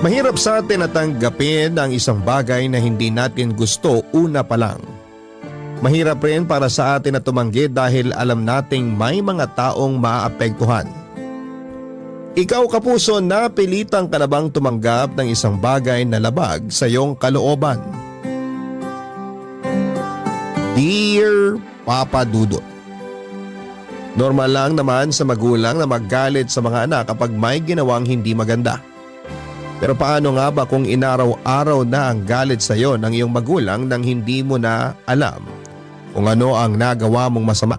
Mahirap sa atin na tanggapin ang isang bagay na hindi natin gusto una pa lang. Mahirap rin para sa atin na tumanggi dahil alam nating may mga taong maaapektuhan. Ikaw kapuso, napilitang ka na bang tumanggap ng isang bagay na labag sa iyong kalooban? Dear Papa Dudut, normal lang naman sa magulang na maggalit sa mga anak kapag may ginawang hindi maganda. Pero paano nga ba kung inaraw-araw na ang galit sa iyo ng iyong magulang nang hindi mo na alam kung ano ang nagawa mong masama?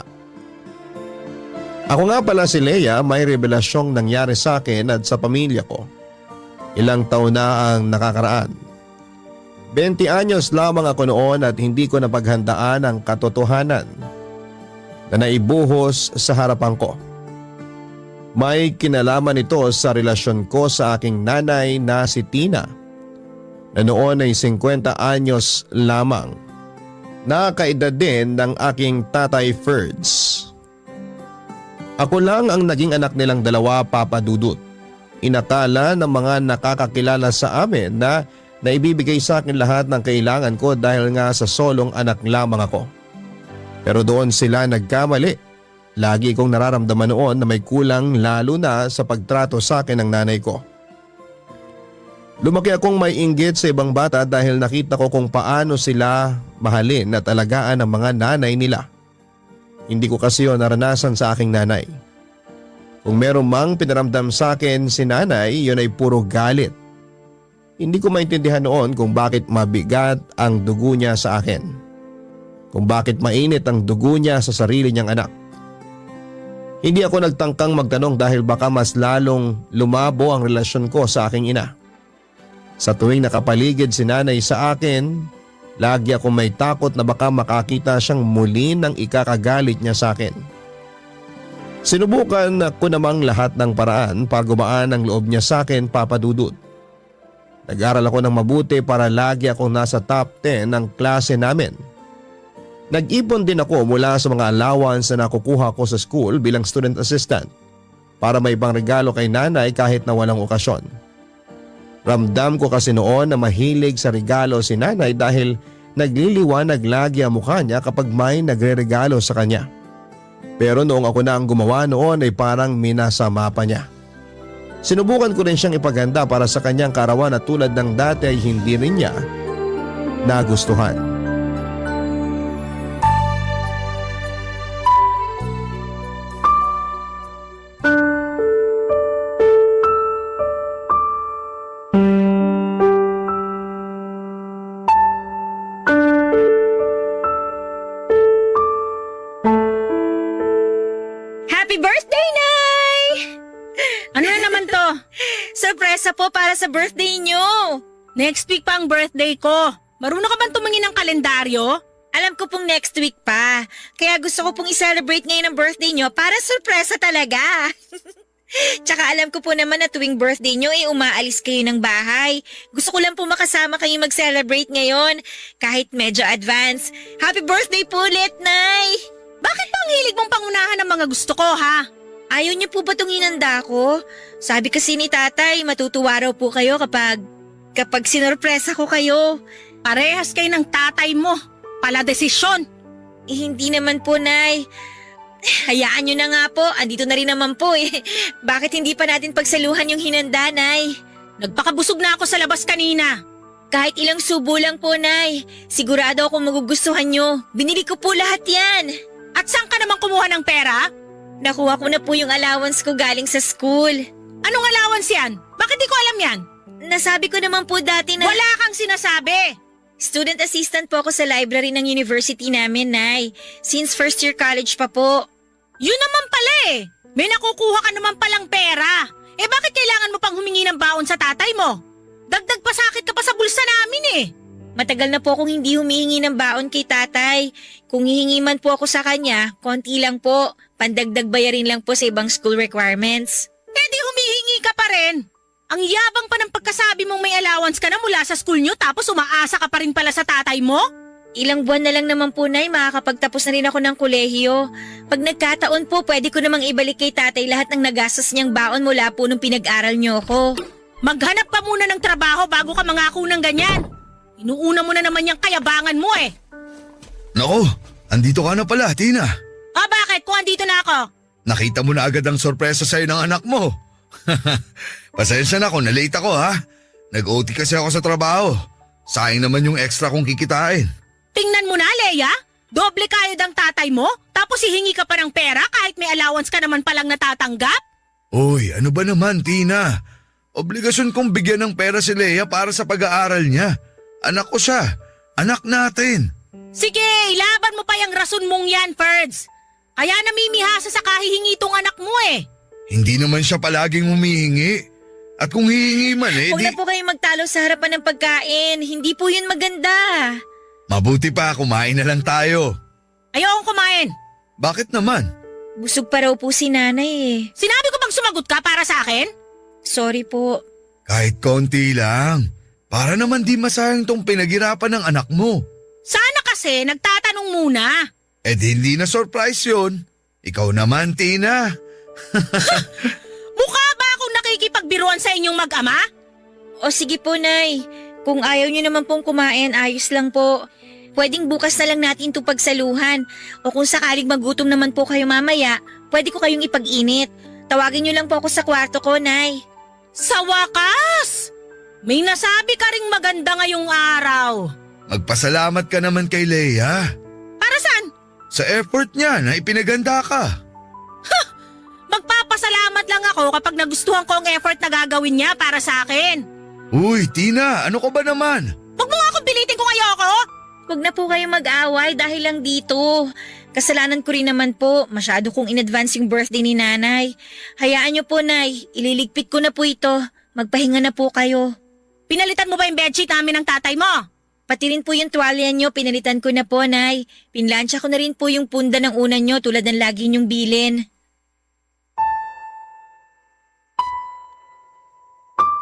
Ako nga pala si Leia, may revelasyong nangyari sa akin at sa pamilya ko. Ilang taon na ang nakakaraan. 20 anyos lamang ako noon at hindi ko napaghandaan ang katotohanan na naibuhos sa harapan ko. May kinalaman ito sa relasyon ko sa aking nanay na si Tina na noon ay 50 anyos lamang. Nakaedad din ng aking tatay Ferds. Ako lang ang naging anak nilang dalawa, Papa Dudut. Inakala ng mga nakakakilala sa amin na naibibigay sa akin lahat ng kailangan ko dahil nga sa solong anak lamang ako. Pero doon sila nagkamali. Lagi kong nararamdaman noon na may kulang lalo na sa pagtrato sa akin ng nanay ko. Lumaki akong may inggit sa ibang bata dahil nakita ko kung paano sila mahalin at alagaan ng mga nanay nila. Hindi ko kasi yun naranasan sa aking nanay. Kung meron mang pinaramdam sa akin si nanay, yun ay puro galit. Hindi ko maintindihan noon kung bakit mabigat ang dugo niya sa akin. Kung bakit mainit ang dugo niya sa sarili niyang anak. Hindi ako nagtangkang magtanong dahil baka mas lalong lumabo ang relasyon ko sa aking ina. Sa tuwing nakapaligid si nanay sa akin, lagi akong may takot na baka makakita siyang muli ng ikakagalit niya sa akin. Sinubukan ko namang lahat ng paraan para gumaan ang loob niya sa akin, Papa Dudut. Nag-aral ako ng mabuti para lagi akong nasa top 10 ng klase namin. Nag-ipon din ako mula sa mga allowance na nakukuha ko sa school bilang student assistant para may pangregalo kay nanay kahit na walang okasyon. Ramdam ko kasi noon na mahilig sa regalo si nanay dahil nagliliwanag lagi ang mukha niya kapag may nagre-regalo sa kanya. Pero noong ako na ang gumawa noon ay parang minasama pa niya. Sinubukan ko rin siyang ipaganda para sa kanyang karawan at tulad ng dati ay hindi rin niya nagustuhan. Happy birthday, Nay! Ano na naman to? Sorpresa po para sa birthday nyo. Next week pa ang birthday ko. Marunong ka bang tumingin ng kalendaryo? Alam ko pong next week pa. Kaya gusto ko pong i-celebrate ngayon ang birthday nyo para sorpresa talaga. Tsaka alam ko po naman na tuwing birthday nyo umaalis kayo ng bahay. Gusto ko lang po makasama kayo mag-celebrate ngayon. Kahit medyo advance. Happy birthday po ulit, Nay! Bakit pa ang hilig mong pangunahan ng mga gusto ko, ha? Ayaw niyo po ba itong inanda ko? Sabi kasi ni tatay, matutuwa raw po kayo kapag sinorpresa ko kayo. Parehas kayo ng tatay mo. Pala desisyon. Hindi naman po, Nay. Hayaan niyo na nga po, andito na rin naman po eh. Bakit hindi pa natin pagsaluhan yung hinanda, Nay? Nagpakabusog na ako sa labas kanina. Kahit ilang subo lang po, Nay. Sigurado akong magugustuhan niyo. Binili ko po lahat yan. At saan ka naman kumuha ng pera? Nakuha ko na po yung allowance ko galing sa school. Anong allowance yan? Bakit di ko alam yan? Nasabi ko naman po dati na… Wala kang sinasabi! Student assistant po ako sa library ng university namin, Nay. Since first year college pa po. Yun naman pala eh! May nakukuha ka naman palang pera. Eh bakit kailangan mo pang humingi ng baon sa tatay mo? Dagdag pasakit ka pa sa bulsa namin eh! Matagal na po akong hindi humihingi ng baon kay tatay. Kung hihingi man po ako sa kanya, konti lang po. Pandagdag bayarin lang po sa ibang school requirements. Eh di humihingi ka pa rin. Ang yabang pa ng pagkasabi mong may allowance ka na mula sa school nyo tapos umaasa ka pa rin pala sa tatay mo? Ilang buwan na lang naman po, Nay, makakapagtapos na rin ako ng kolehiyo. Pag nagkataon po, pwede ko namang ibalik kay tatay lahat ng nagastos niyang baon mula po nung pinag-aral niyo ako. Maghanap ka muna ng trabaho bago ka mangako ng ganyan. Inuuna mo na naman yung kayabangan mo eh. Nako, andito ka na pala, Tina. Bakit? Kung andito na ako. Nakita mo na agad ang sorpresa sa'yo ng anak mo. Pasensya na kung na-late ako ha. Nag-OT kasi ako sa trabaho. Sayang naman yung extra kong kikitain. Tingnan mo na, Leia. Doble kayod ang tatay mo, tapos hihingi ka pa ng pera kahit may allowance ka naman palang natatanggap? Uy, ano ba naman, Tina? Obligasyon kong bigyan ng pera si Leia para sa pag-aaral niya. Anak ko siya. Anak natin. Sige, laban mo pa yung rason mong yan, Ferds. Kaya namimihasa sa kahihingi tong anak mo eh. Hindi naman siya palaging humihingi. At kung hihingi man eh, Huwag na po kayong magtalo sa harapan ng pagkain. Hindi po yun maganda. mabuti pa, kumain na lang tayo. Ayokong kumain. Bakit naman? Busog pa raw po si nanay eh. Sinabi ko bang sumagot ka para sa akin? Sorry po. Kahit konti lang. Para naman di masayang tong pinaghirapan ng anak mo. Sana kasi nagtatanong muna. Eh di hindi na surprise yun. Ikaw naman, Tina. Mukha ba akong nakikipagbiruan sa inyong mag-ama? O sige po, Nay. Kung ayaw niyo naman pong kumain, ayos lang po. Pwedeng bukas na lang natin ito pagsaluhan. O kung sakaling magutom naman po kayo mamaya, pwede ko kayong ipag-init. Tawagin niyo lang po ako sa kwarto ko, Nay. Sa wakas! May nasabi ka ring maganda ngayong araw. Magpasalamat ka naman kay Leia. Para saan? Sa effort niya na ipinaganda ka. Magpapasalamat lang ako kapag nagustuhan ko ang effort na gagawin niya para sa akin. Uy, Tina, ano ka ba naman? Huwag mo nga akong pilitin kung ayoko. Huwag na po kayong mag-away dahil lang dito. Kasalanan ko rin naman po. Masyado kong in-advance yung birthday ni nanay. Hayaan niyo po, Nay. Ililigpit ko na po ito. Magpahinga na po kayo. Pinalitan mo ba yung bedsheet namin ng tatay mo? Pati rin po yung tuwalya niyo, pinalitan ko na po, Nay. Pinlansya ko na rin po yung punda ng una niyo tulad ng lagi niyong bilin.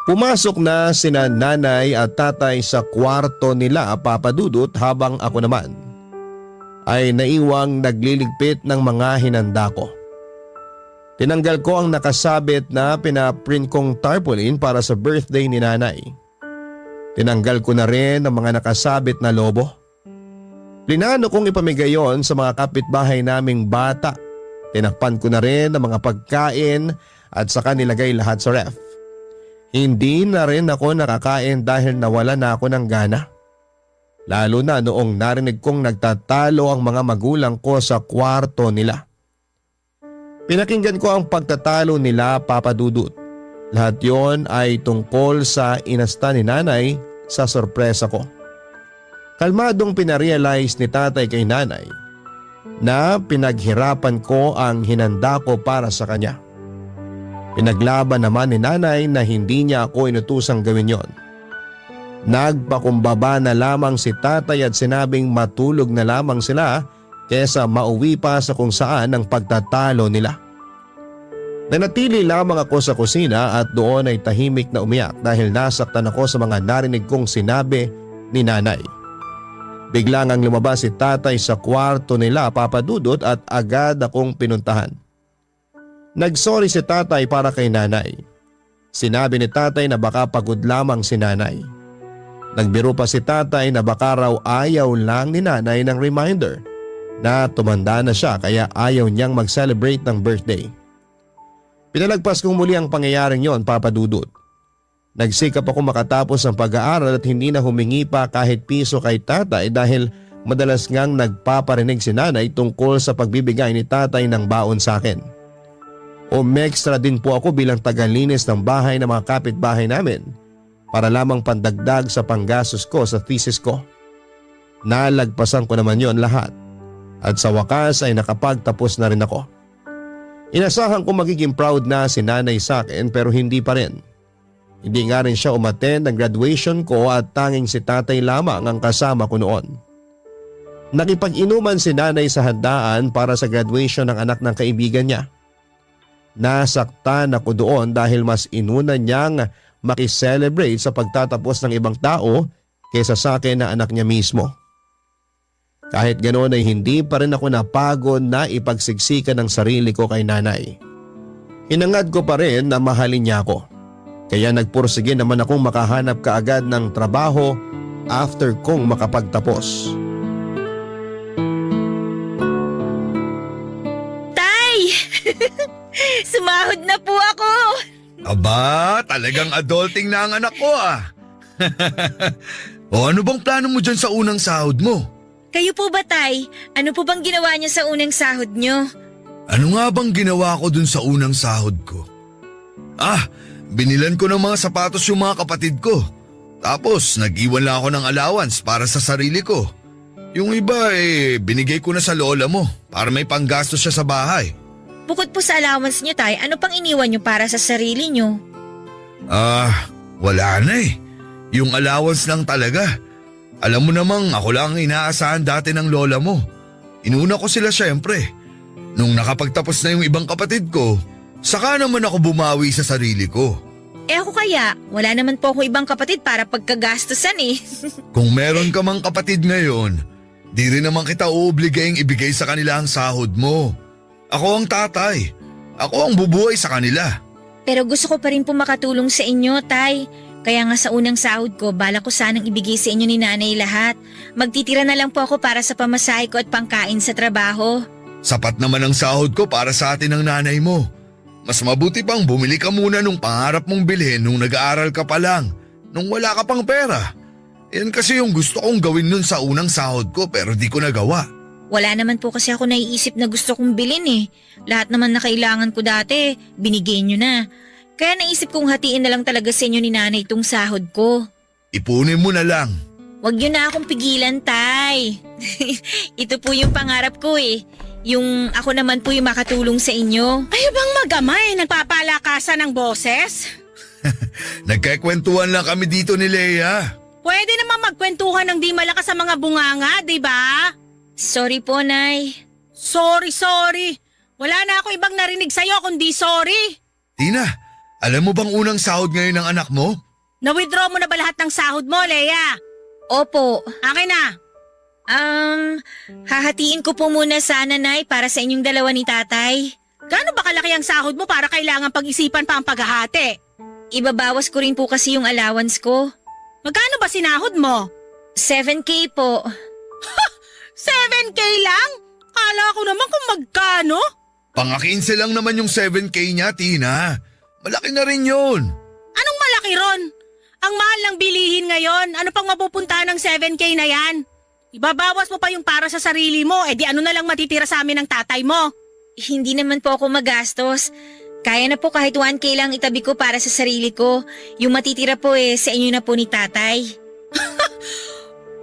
Pumasok na sina nanay at tatay sa kwarto nila, Papa Dudut, habang ako naman ay naiwang nagliligpit ng mga hinanda ko. Tinanggal ko ang nakasabit na pinaprint kong tarpaulin para sa birthday ni nanay. Tinanggal ko na rin ang mga nakasabit na lobo. Plinano kong ipamigay yon sa mga kapitbahay naming bata. Tinakpan ko na rin ang mga pagkain at saka nilagay lahat sa ref. Hindi na rin ako nakakain dahil nawala na ako ng gana. Lalo na noong narinig kong nagtatalo ang mga magulang ko sa kwarto nila. Pinakinggan ko ang pagtatalo nila, Papa Dudut. Lahat yon ay tungkol sa inasta ni nanay sa sorpresa ko. Kalmadong pinarealize ni tatay kay nanay na pinaghirapan ko ang hinanda ko para sa kanya. Pinaglaban naman ni nanay na hindi niya ako inutusang gawin yon. Nagpakumbaba na lamang si tatay at sinabing matulog na lamang sila kesa mauwi pa sa kung saan ang pagtatalo nila. Nanatili lamang ako sa kusina at doon ay tahimik na umiyak dahil nasaktan ako sa mga narinig kong sinabi ni nanay. Biglang ang lumabas si tatay sa kwarto nila, Papa Dudut, at agad akong pinuntahan. Nagsorry si tatay para kay nanay. Sinabi ni tatay na baka pagod lamang si nanay. Nagbiro pa si tatay na baka raw ayaw lang ni nanay ng reminder na tumanda na siya kaya ayaw niyang mag-celebrate ng birthday. Pinalagpas kong muli ang pangyayaring yon, Papa Dudut. Nagsikap ako makatapos ng pag-aaral at hindi na humingi pa kahit piso kay tatay dahil madalas ngang nagpaparinig si nanay tungkol sa pagbibigay ni tatay ng baon sa akin. Umextra din po ako bilang tagalinis ng bahay ng mga kapitbahay namin para lamang pandagdag sa panggastos ko sa thesis ko. Nalagpasan ko naman yon lahat at sa wakas ay nakapagtapos na rin ako. Inasahan ko magiging proud na si nanay sa akin pero hindi pa rin. Hindi nga rin siya umattend ng graduation ko at tanging si tatay lamang ang kasama ko noon. Nakipag-inuman si nanay sa handaan para sa graduation ng anak ng kaibigan niya. Nasaktan ako doon dahil mas inuna niyang makiselebrate sa pagtatapos ng ibang tao kaysa sa akin na anak niya mismo. Kahit ganoon ay hindi pa rin ako napagod na ipagsiksikan ng sarili ko kay nanay. Hinangad ko pa rin na mahalin niya ako. Kaya nagpursige naman akong makahanap kaagad ng trabaho after kong makapagtapos. Tay! Sumahod na po ako! Aba, talagang adulting na ang anak ko ah. O ano bang plano mo dyan sa unang sahod mo? Kayo po ba, Tay? Ano po bang ginawa niyo sa unang sahod niyo? Ano nga bang ginawa ko dun sa unang sahod ko? Binilan ko ng mga sapatos yung mga kapatid ko. Tapos nag-iwan lang ako ng allowance para sa sarili ko. Yung iba binigay ko na sa lola mo para may panggastos siya sa bahay. Bukod po sa allowance niyo, Tay, ano pang iniwan niyo para sa sarili niyo? Wala na eh. Yung allowance lang talaga. Alam mo namang ako lang ang inaasahan dati ng lola mo. Inuna ko sila syempre. Nung nakapagtapos na yung ibang kapatid ko, saka naman ako bumawi sa sarili ko. Ako kaya, wala naman po ako ibang kapatid para pagkagastusan eh. Kung meron ka mang kapatid ngayon, di rin naman kita uobligayang ibigay sa kanila ang sahod mo. Ako ang tatay. Ako ang bubuhay sa kanila. Pero gusto ko pa rin po makatulong sa inyo, Tay. Kaya nga sa unang sahod ko, bala ko sanang ibigay sa inyo ni nanay lahat. Magtitira na lang po ako para sa pamasahe ko at pangkain sa trabaho. Sapat naman ang sahod ko para sa atin ng nanay mo. Mas mabuti pang bumili ka muna nung pangarap mong bilhin nung nag-aaral ka pa lang, nung wala ka pang pera. Yan kasi yung gusto kong gawin nun sa unang sahod ko pero di ko nagawa. Wala naman po kasi ako naiisip na gusto kong bilhin eh. Lahat naman na kailangan ko dati, binigay nyo na. Kaya naisip kong hatiin na lang talaga sa inyo ni nanay itong sahod ko. Ipunin mo na lang. Huwag nyo na akong pigilan, Tay. Ito po yung pangarap ko eh. Yung ako naman po yung makatulong sa inyo. Kayo bang mag-ama nagpapalakasan ng boses? Nagkakwentuhan lang kami dito ni Leia. Pwede naman magkwentuhan ng di malakas sa mga bunganga, di ba? Sorry po, Nay. Sorry. Wala na ako ibang narinig sa'yo kundi sorry. Tina, alam mo bang unang sahod ngayon ng anak mo? Na-withdraw mo na ba lahat ng sahod mo, Leia? Opo. Akin na. Hahatiin ko po muna sana, Nay, para sa inyong dalawa ni Tatay. Gaano ba kalaki ang sahod mo para kailangan pag-isipan pa ang paghahati? Ibabawas ko rin po kasi yung allowance ko. Magkano ba sinahod mo? 7K po. 7K lang? Kala ko naman kung magkano. Pang-15 lang naman yung 7K niya, Tina. Malaki na rin yun. Anong malaki ron? Ang mahal ng bilihin ngayon. Ano pang mapupunta ng 7K na yan? Ibabawas mo pa yung para sa sarili mo, di ano na lang matitira sa amin ng tatay mo. Hindi naman po ako magastos. Kaya na po kahit 1K lang itabi ko para sa sarili ko. Yung matitira po sa inyo na po ni Tatay.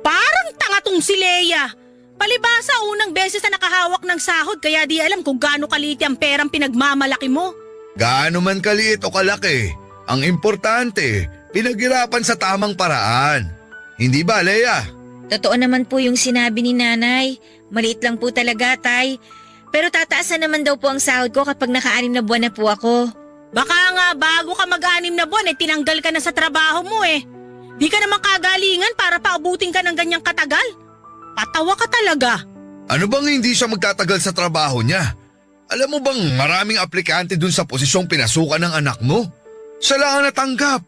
Parang tanga tong si Leia. Palibasa unang beses na nakahawak ng sahod kaya di alam kung gaano kaliit ang perang pinagmamalaki mo. Gaano man kaliit o kalaki, ang importante, pinaghirapan sa tamang paraan. Hindi ba, Leia? Totoo naman po yung sinabi ni Nanay. Maliit lang po talaga, Tay. Pero tataasan naman daw po ang sahod ko kapag naka-6 na buwan na po ako. Baka nga bago ka mag-6 na buwan tinanggal ka na sa trabaho mo Di ka naman kagalingan para paabutin ka ng ganyang katagal. Patawa ka talaga. Ano bang hindi siya magtatagal sa trabaho niya? Alam mo bang maraming aplikante dun sa posisyong pinasukan ng anak mo? Siya lang ang natanggap.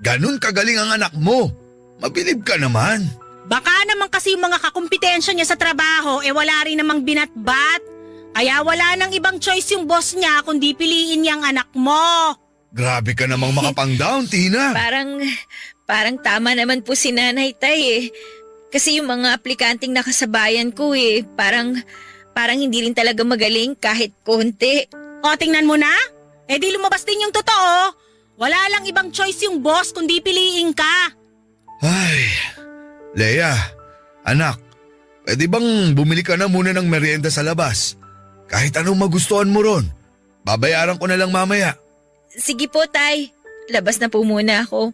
Ganun kagaling ang anak mo. Mabilib ka naman. Baka naman kasi yung mga kakumpetensya niya sa trabaho wala rin namang binatbat. Kaya wala nang ibang choice yung boss niya kundi piliin niyang anak mo. Grabe ka namang makapang-down, Tina. Parang tama naman po si Nanay, Tay Kasi yung mga aplikanteng nakasabayan ko parang hindi rin talaga magaling kahit konti. O tingnan mo na. Di lumabas din yung totoo. Wala lang ibang choice yung boss kundi piliin ka. Ay, Leia, anak, pwede bang bumili ka na muna ng merienda sa labas? Kahit anong magustuhan mo ron. Babayaran ko na lang mamaya. Sige po, Tay. Labas na po muna ako.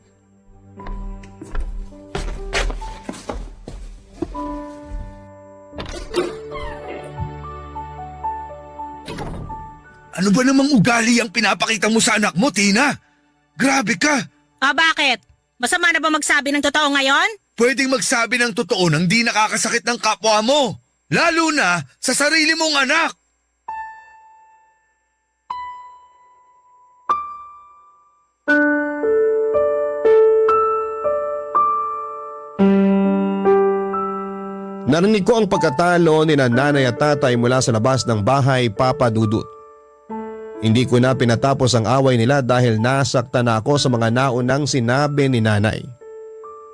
Ano ba namang ugali ang pinapakita mo sa anak mo, Tina? Grabe ka! Bakit? Masama na ba magsabi ng totoo ngayon? Pwedeng magsabi ng totoo nang di nakakasakit ng kapwa mo. Lalo na sa sarili mong anak. Narinig ko ang pagkatalo ni nanay at tatay mula sa labas ng bahay, Papa Dudut. Hindi ko na pinatapos ang away nila dahil nasaktan na ako sa mga naunang sinabi ni nanay.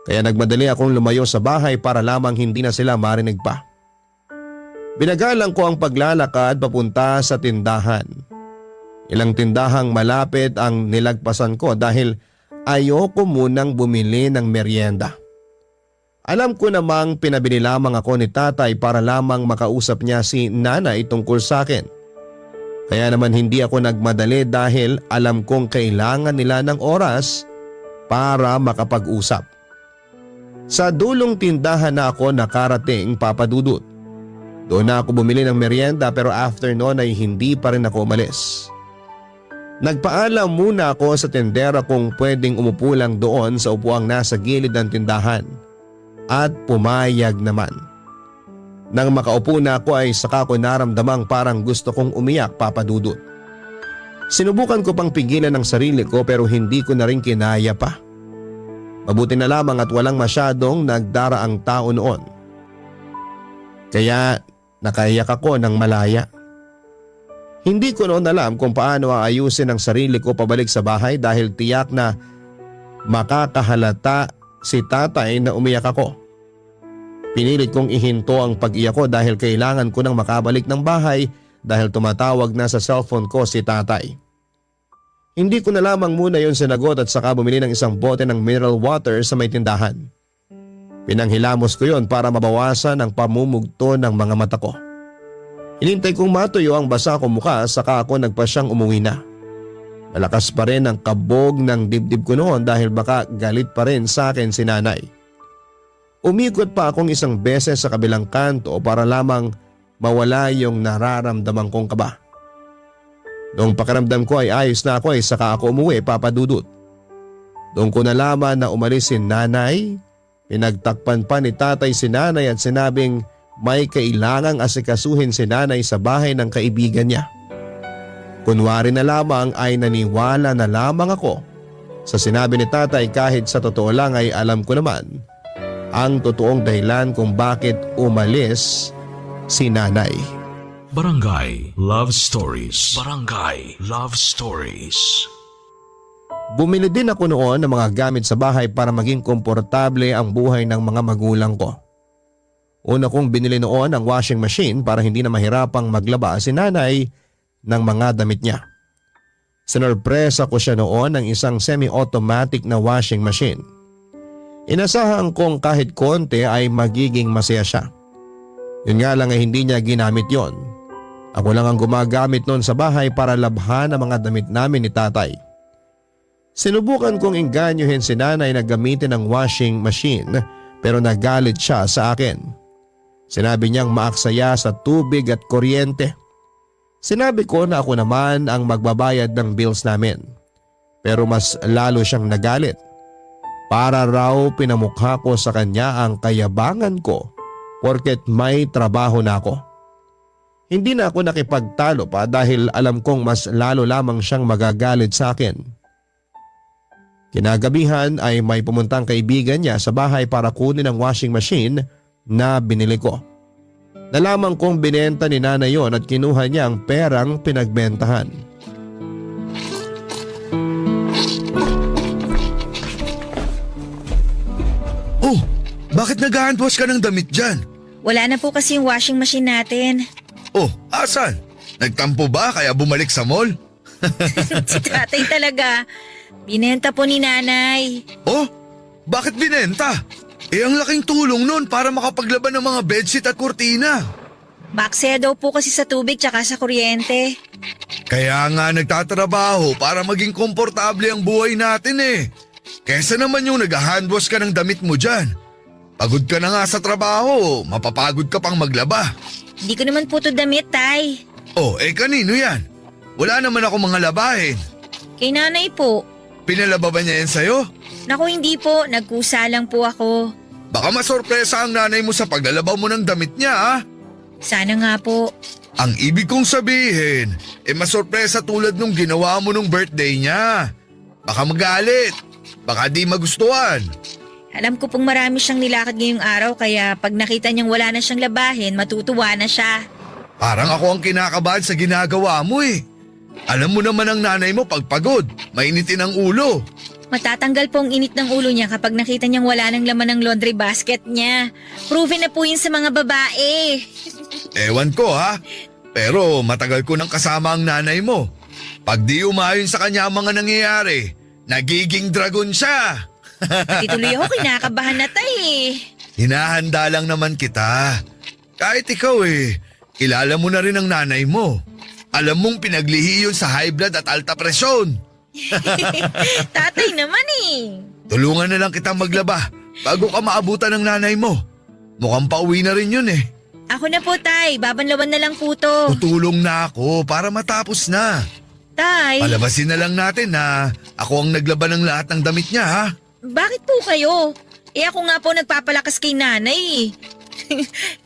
Kaya nagmadali akong lumayo sa bahay para lamang hindi na sila marinig pa. Binagalang ko ang paglalakad papunta sa tindahan. Ilang tindahang malapit ang nilagpasan ko dahil ayoko munang bumili ng merienda. Alam ko namang pinabili lamang ako ni tatay para lamang makausap niya si nanay tungkol sa akin. Kaya naman hindi ako nagmadali dahil alam kong kailangan nila ng oras para makapag-usap. Sa dulong tindahan na ako nakarating, Papa Dudut. Doon na ako bumili ng merienda pero after noon ay hindi pa rin ako umalis. Nagpaalam muna ako sa tendera kung pwedeng umupo lang doon sa upuang nasa gilid ng tindahan. At pumayag naman. Nang makaupo na ako ay saka ko naramdamang parang gusto kong umiyak, Papa Dudut. Sinubukan ko pang pigilan ang sarili ko pero hindi ko na rin kinaya pa. Mabuti na lamang at walang masyadong nagdaraang tao noon. Kaya nakaiyak ako ng malaya. Hindi ko noon alam kung paano aayusin ang sarili ko pabalik sa bahay dahil tiyak na makakahalata si tatay na umiyak ako. Pinilit kong ihinto ang pag-iyak ko dahil kailangan ko nang makabalik ng bahay dahil tumatawag na sa cellphone ko si tatay. Hindi ko na lamang muna yon sinagot at saka bumili ng isang bote ng mineral water sa may tindahan. Pinanghilamos ko yon para mabawasan ang pamumugto ng mga mata ko. Hinintay kong matuyo ang basa kong mukha saka ako nagpasyang umuwi na. Malakas pa rin ang kabog ng dibdib ko noon dahil baka galit pa rin sa akin si nanay. Umikot pa akong isang beses sa kabilang kanto para lamang mawala yung nararamdaman kong kaba. Noong pakiramdam ko ay ayos na ako ay saka ako umuwi, Papa Dudut. Doon ko nalaman na umalis si nanay, pinagtakpan pa ni tatay si nanay at sinabing may kailangang asikasuhin si nanay sa bahay ng kaibigan niya. Kunwari na lamang ay naniwala na lamang ako sa sinabi ni tatay kahit sa totoo lang ay alam ko naman ang totoong dahilan kung bakit umalis si nanay. Barangay Love Stories. Barangay Love Stories. Bumili din ako noon ng mga gamit sa bahay para maging komportable ang buhay ng mga magulang ko. Una kong binili noon ang washing machine para hindi na mahirapang maglaba si nanay ng mga damit niya. Sinorpresa ko siya noon ng isang semi-automatic na washing machine. Inasahan kong kahit konti ay magiging masaya siya. Yun nga lang ay hindi niya ginamit yon. Ako lang ang gumagamit noon sa bahay para labhan ang mga damit namin ni tatay. Sinubukan kong inganyohin si nanay na gamitin ang washing machine pero nagalit siya sa akin. Sinabi niyang maaksaya sa tubig at kuryente. Sinabi ko na ako naman ang magbabayad ng bills namin. Pero mas lalo siyang nagalit. Para raw pinamukha ko sa kanya ang kayabangan ko porket may trabaho na ako. Hindi na ako nakipagtalo pa dahil alam kong mas lalo lamang siyang magagalit sa akin. Kinagabihan ay may pumuntang kaibigan niya sa bahay para kunin ang washing machine na binili ko. Nalaman kong binenta ni nanay yon at kinuha niya ang perang pinagbentahan. Oh, bakit nag-handwash ka ng damit dyan? Wala na po kasi yung washing machine natin. Oh, asan? Nagtampo ba kaya bumalik sa mall? Si tatay talaga. Binenta po ni nanay. Oh, bakit binenta? Ang laking tulong nun para makapaglaban ng mga bedsheet at kurtina. Baksaya daw po kasi sa tubig tsaka sa kuryente. Kaya nga nagtatrabaho para maging komportable ang buhay natin eh. Kesa naman yung nag-handwash ka ng damit mo dyan. Pagod ka na nga sa trabaho, mapapagod ka pang maglaba. Hindi ko naman po to damit, tay. Oh, kanino yan? Wala naman ako mga labahin. Kay nanay po. Pinalaba ba niya yan sa'yo? Naku, hindi po. Nagkusa lang po ako. Baka masorpresa ang nanay mo sa paglalabaw mo ng damit niya ah. Sana nga po. Ang ibig kong sabihin, masorpresa tulad nung ginawa mo nung birthday niya. Baka magalit, baka di magustuhan. Alam ko pong marami siyang nilakad ngayong araw kaya pag nakita niyang wala na siyang labahin, matutuwa na siya. Parang ako ang kinakabahan sa ginagawa mo eh. Alam mo naman ang nanay mo pag pagod, mainitin ang ulo. Matatanggal po ang init ng ulo niya kapag nakita niyang wala ng laman ng laundry basket niya. Proven na po yun sa mga babae. Ewan ko ha, pero matagal ko nang kasama ang nanay mo. Pag di umayon sa kanya ang mga nangyayari, nagiging dragon siya. Pati tuloy ako kinakabahan na tay. Hinahanda lang naman kita. Kahit ikaw kilala mo na rin ang nanay mo. Alam mong pinaglihi yun sa high blood at alta presyon. Tatay naman Tulungan na lang kitang maglaba bago ka maabutan ng nanay mo. Mukhang pauwi na rin yun Ako na po tay, babanlawan na lang po to. Tutulong na ako para matapos na. Tay, Palabasin na lang natin na ako ang naglaba ng lahat ng damit niya ha. bakit po kayo? Ako nga po nagpapalakas kay nanay.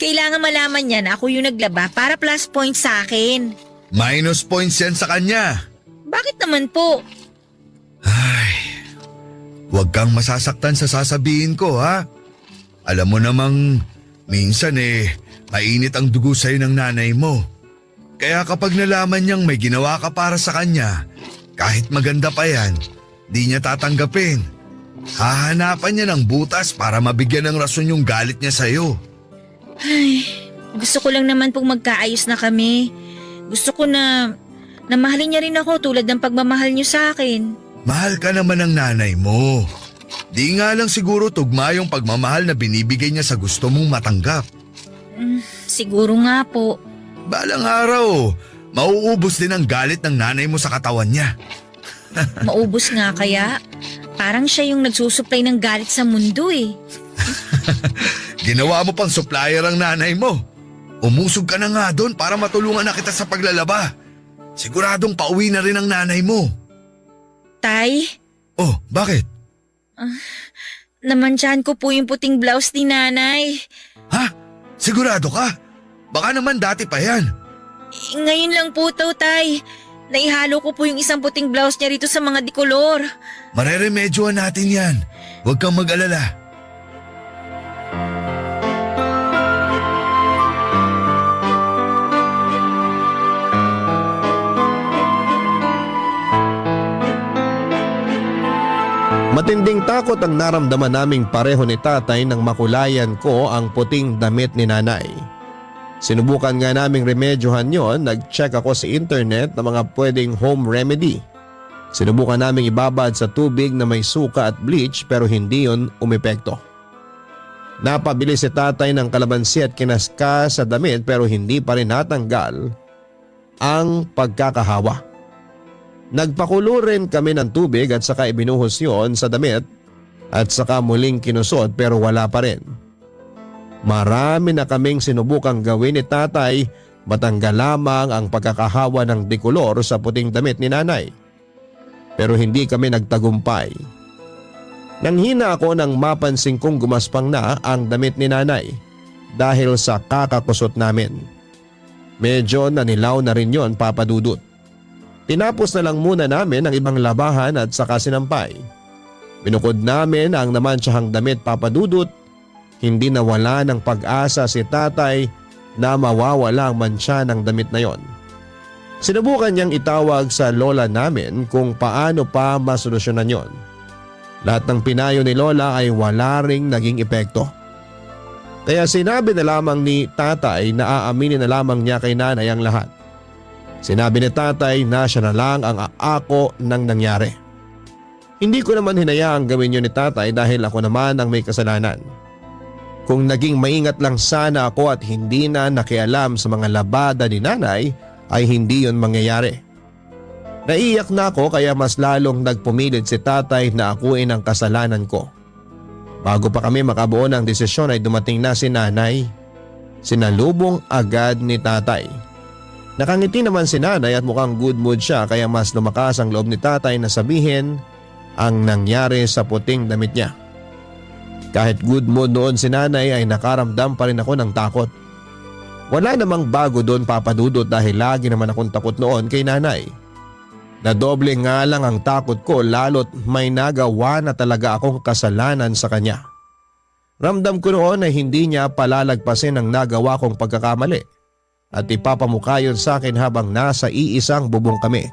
Kailangan malaman niya na ako yung naglaba para plus point sa akin. Minus points yan sa kanya. Bakit naman po? Huwag kang masasaktan sa sasabihin ko ha. Alam mo namang minsan mainit ang dugo sa'yo ng nanay mo. Kaya kapag nalaman niyang may ginawa ka para sa kanya, kahit maganda pa yan, di niya tatanggapin. Hahanapan niya ng butas para mabigyan ng rason yung galit niya sa'yo. Gusto ko lang naman pong magkaayos na kami. Gusto ko na mahalin niya rin ako tulad ng pagmamahal niyo sa akin. Mahal ka naman ng nanay mo. Di nga lang siguro tugma yung pagmamahal na binibigay niya sa gusto mong matanggap. Siguro nga po. Balang araw, mauubos din ang galit ng nanay mo sa katawan niya. Maubos nga kaya. Parang siya yung nagsusupply ng galit sa mundo Ginawa mo pang supplier ang nanay mo. Umusog ka na nga doon para matulungan na kita sa paglalaba. Siguradong pauwi na rin ang nanay mo. Tay, Oh, bakit? namantsahan ko po yung puting blouse ni nanay. Ha? Sigurado ka? Baka naman dati pa yan. Ngayon lang po to, tay. Naihalo ko po yung isang puting blouse niya rito sa mga dikolor. Mareremedyohan natin yan. Huwag kang mag-alala. Matinding takot ang naramdaman naming pareho ni tatay nang makulayan ko ang puting damit ni nanay. Sinubukan nga naming remedyohan yon, nag-check ako sa internet ng mga pwedeng home remedy. Sinubukan naming ibabad sa tubig na may suka at bleach pero hindi yon umepekto. Napabili si tatay ng kalamansi at kinaska sa damit pero hindi pa rin natanggal ang pagkakahawa. Nagpakulo rin kami ng tubig at saka ibinuhos yon sa damit at saka muling kinusot pero wala pa rin. Marami na kaming sinubukang gawin ni tatay, matanggal lamang ang pagkakahawa ng dikolor sa puting damit ni nanay. Pero hindi kami nagtagumpay. Nanghina ako nang mapansin kong gumaspang na ang damit ni nanay dahil sa kakakusot namin. Medyo nanilaw na rin yon, Papa Dudut. Tinapos na lang muna namin ang ibang labahan at saka sinampay. Binukod namin ang namansyahang damit, Papa Dudut. Hindi nawala ng pag-asa si tatay na mawawala ang mansya ng damit na yon. Sinubukan niyang itawag sa lola namin kung paano pa masolusyonan yon. Lahat ng pinayo ni lola ay wala ring naging epekto. Kaya sinabi na lamang ni tatay na aaminin na lamang niya kay nanay ang lahat. Sinabi ni tatay na siya na lang ang aako ng nangyari. Hindi ko naman hinayaang gawin yun ni tatay dahil ako naman ang may kasalanan. Kung naging maingat lang sana ako at hindi na nakialam sa mga labada ni nanay ay hindi yun mangyayari. Naiyak na ako kaya mas lalong nagpumilit si tatay na akuin ang kasalanan ko. Bago pa kami makabuo ng desisyon ay dumating na si nanay. Sinalubong agad ni tatay. Nakangiti naman si nanay at mukhang good mood siya kaya mas lumakas ang loob ni tatay na sabihin ang nangyari sa puting damit niya. Kahit good mood noon si nanay ay nakaramdam pa rin ako ng takot. Wala namang bago doon, Papa Dudut, dahil lagi naman akong takot noon kay nanay. Nadoble nga lang ang takot ko lalo't may nagawa na talaga akong kasalanan sa kanya. Ramdam ko noon na hindi niya palalagpasin ang nagawa kong pagkakamali at ipapamukha yun sa akin habang nasa iisang bubong kami.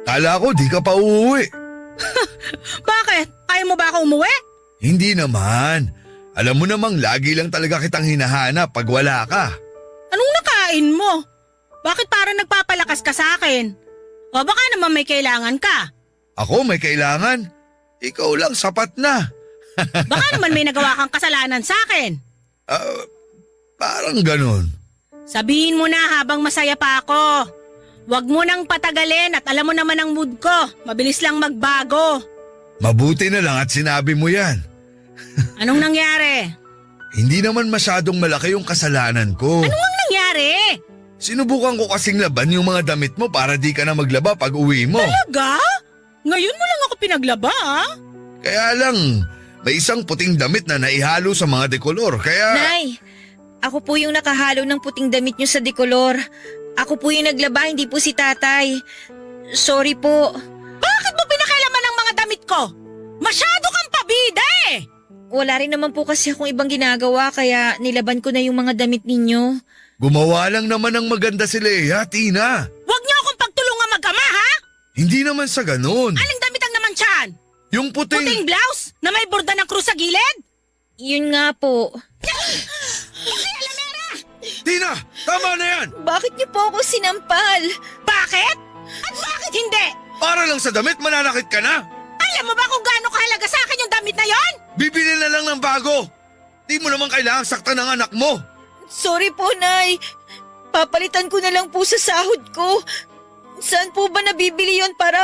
Kala ko di ka pa uuwi. Bakit? Ayaw mo ba ako umuwi? Hindi naman. Alam mo namang lagi lang talaga kitang hinahanap pag wala ka. Anong nakain mo? Bakit parang nagpapalakas ka sa akin? O baka naman may kailangan ka? Ako may kailangan. Ikaw lang sapat na. Baka naman may nagawa kang kasalanan sa akin? Parang ganun. Sabihin mo na habang masaya pa ako. Huwag mo nang patagalin at alam mo naman ang mood ko. Mabilis lang magbago. Mabuti na lang at sinabi mo yan. Anong nangyari? Hindi naman masyadong malaki yung kasalanan ko. Anong nangyari? Sinubukan ko kasing laban yung mga damit mo para di ka na maglaba pag uwi mo. Talaga? Ngayon mo lang ako pinaglaba ah? Kaya lang, may isang puting damit na naihalo sa mga dekolor kaya… Nay, ako po yung nakahalo ng puting damit niyo sa dekolor. Ako po yung naglaba, hindi po si tatay. Sorry po. Bakit mo pinakailaman ang mga damit ko? Masyado kang pabida eh! Wala rin naman po kasi akong ibang ginagawa kaya nilaban ko na yung mga damit ninyo. Gumawa lang naman ng maganda si Leia, Tina. Huwag niyo akong pagtulungan mag-ama ha? Hindi naman sa ganun. Aling damit ang naman tiyan? Yung puting… Puting blouse na may borda ng krus sa gilid? Yun nga po. Tina, tama na yan! Bakit niyo po ako sinampal? Bakit? At bakit hindi? Para lang sa damit, mananakit ka na. Alam mo ba kung gaano kahalaga sa akin yung damit na yon? Bibili na lang ng bago. Di mo naman kailangang saktan ng anak mo. Sorry po, Nay. Papalitan ko na lang po sa sahod ko. Saan po ba nabibili yon para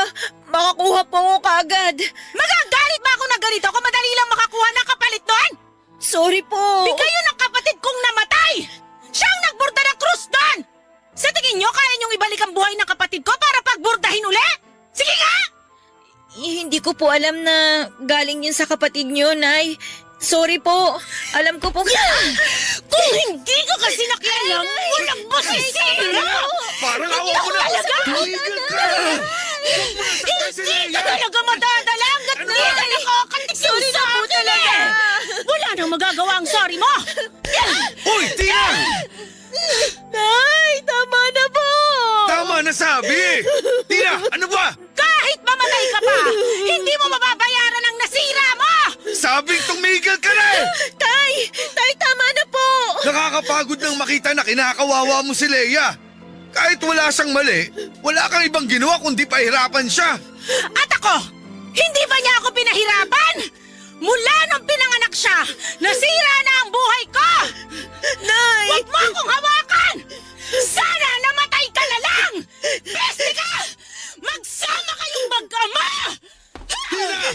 makakuha po ako kaagad? Magagalit ba ako na ganito kung madali lang makakuha ng kapalit doon? Sorry po. Bigayo ng kapatid kong namatay! Siya ang nagburda ng krus doon! Sa tingin nyo, kaya niyong ibalik ang buhay ng kapatid ko para pagburdahin uli? Sige nga! Hindi ko po alam na galing yun sa kapatid niyo, Nay. Sorry po. Alam ko po… Kung hindi ko kasi nakialam, walang masisira! Parang awa mo na. Tumigil ka! Hindi ka talaga madadala hanggat hindi ka nakakatikim sa akin eh! Wala nang magagawa ang sorry mo! Hoy, Tina! Nay, tama na po! Tama na sabi! Tina, ano ba? Kahit mamatay ka pa, hindi mo mababayaran ang nasira mo! Sabing tumigil ka na! Tay, tama na po! Nakakapagod nang makita na kinakawawa mo si Leia. Kahit wala siyang mali, wala kang ibang ginawa kundi pahirapan siya. At ako, hindi ba niya ako pinahirapan? Mula nung pinanganak siya, nasira na ang buhay ko! Nay! Huwag mo akong hawakan! Sana namatay ka na lang! Peste ka! Magsama kayong mag-ama!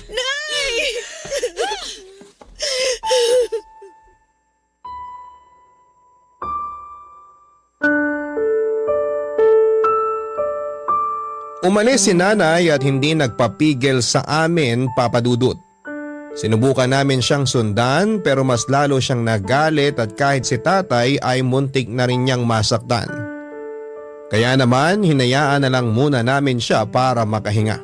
Nay! Umalis si nanay at hindi nagpapigil sa amin, Papa Dudut. Sinubukan namin siyang sundan pero mas lalo siyang nagalit at kahit si tatay ay muntik na rin niyang masaktan. Kaya naman hinayaan na lang muna namin siya para makahinga.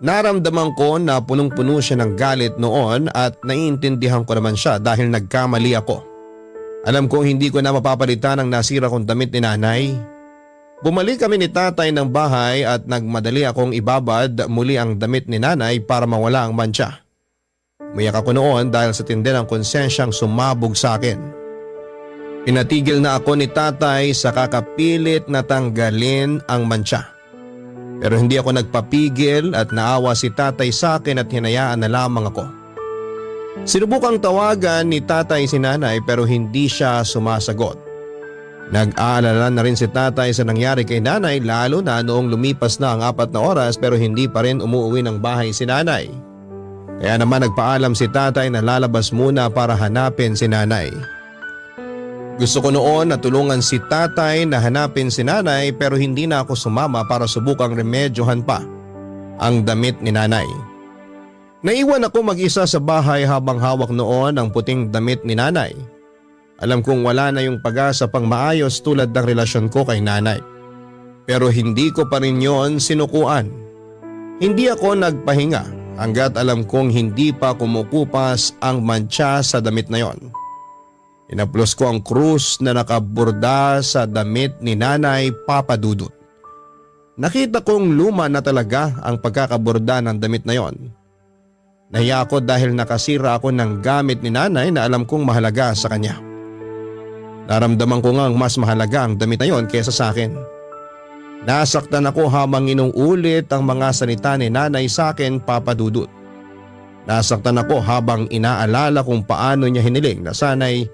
Naramdaman ko na punong-puno siya ng galit noon at naiintindihan ko naman siya dahil nagkamali ako. Alam kong hindi ko na mapapalitan ang nasira kong damit ni nanay. Bumalik kami ni tatay ng bahay at nagmadali akong ibabad muli ang damit ni nanay para mawala ang mantsa. Umiyak ako noon dahil sa tindi ng konsensyang sumabog sa akin. Pinatigil na ako ni tatay sa kakapilit na tanggalin ang mantsa. Pero hindi ako nagpapigil at naawa si tatay sa akin at hinayaan na lamang ako. Sinubukang tawagan ni tatay si nanay pero hindi siya sumasagot. Nag-aalala na rin si tatay sa nangyari kay nanay lalo na noong lumipas na ang 4 na oras pero hindi pa rin umuwi ng bahay si nanay. Kaya naman nagpaalam si tatay na lalabas muna para hanapin si nanay. Gusto ko noon na tulungan si tatay na hanapin si nanay pero hindi na ako sumama para subukang remedyohan pa ang damit ni nanay. Naiwan ako mag-isa sa bahay habang hawak noon ang puting damit ni nanay. Alam kong wala na yung pag-asa pang maayos tulad ng relasyon ko kay nanay. Pero hindi ko pa rin yon sinukuan. Hindi ako nagpahinga hanggat alam kong hindi pa kumukupas ang mantsa sa damit na yon. Inaplos ko ang krus na nakaborda sa damit ni Nanay Papa Dudut. Nakita kong luma na talaga ang pagkakaborda ng damit na yon. Nahiya ako dahil nakasira ako ng gamit ni Nanay na alam kong mahalaga sa kanya. Naramdaman ko ngang mas mahalaga ang damit na yon kaysa sa akin. Nasaktan ako habang inuulit ang mga salita ni Nanay sa akin, Papa Dudut. Nasaktan ako habang inaalala kung paano niya hiniling na sana'y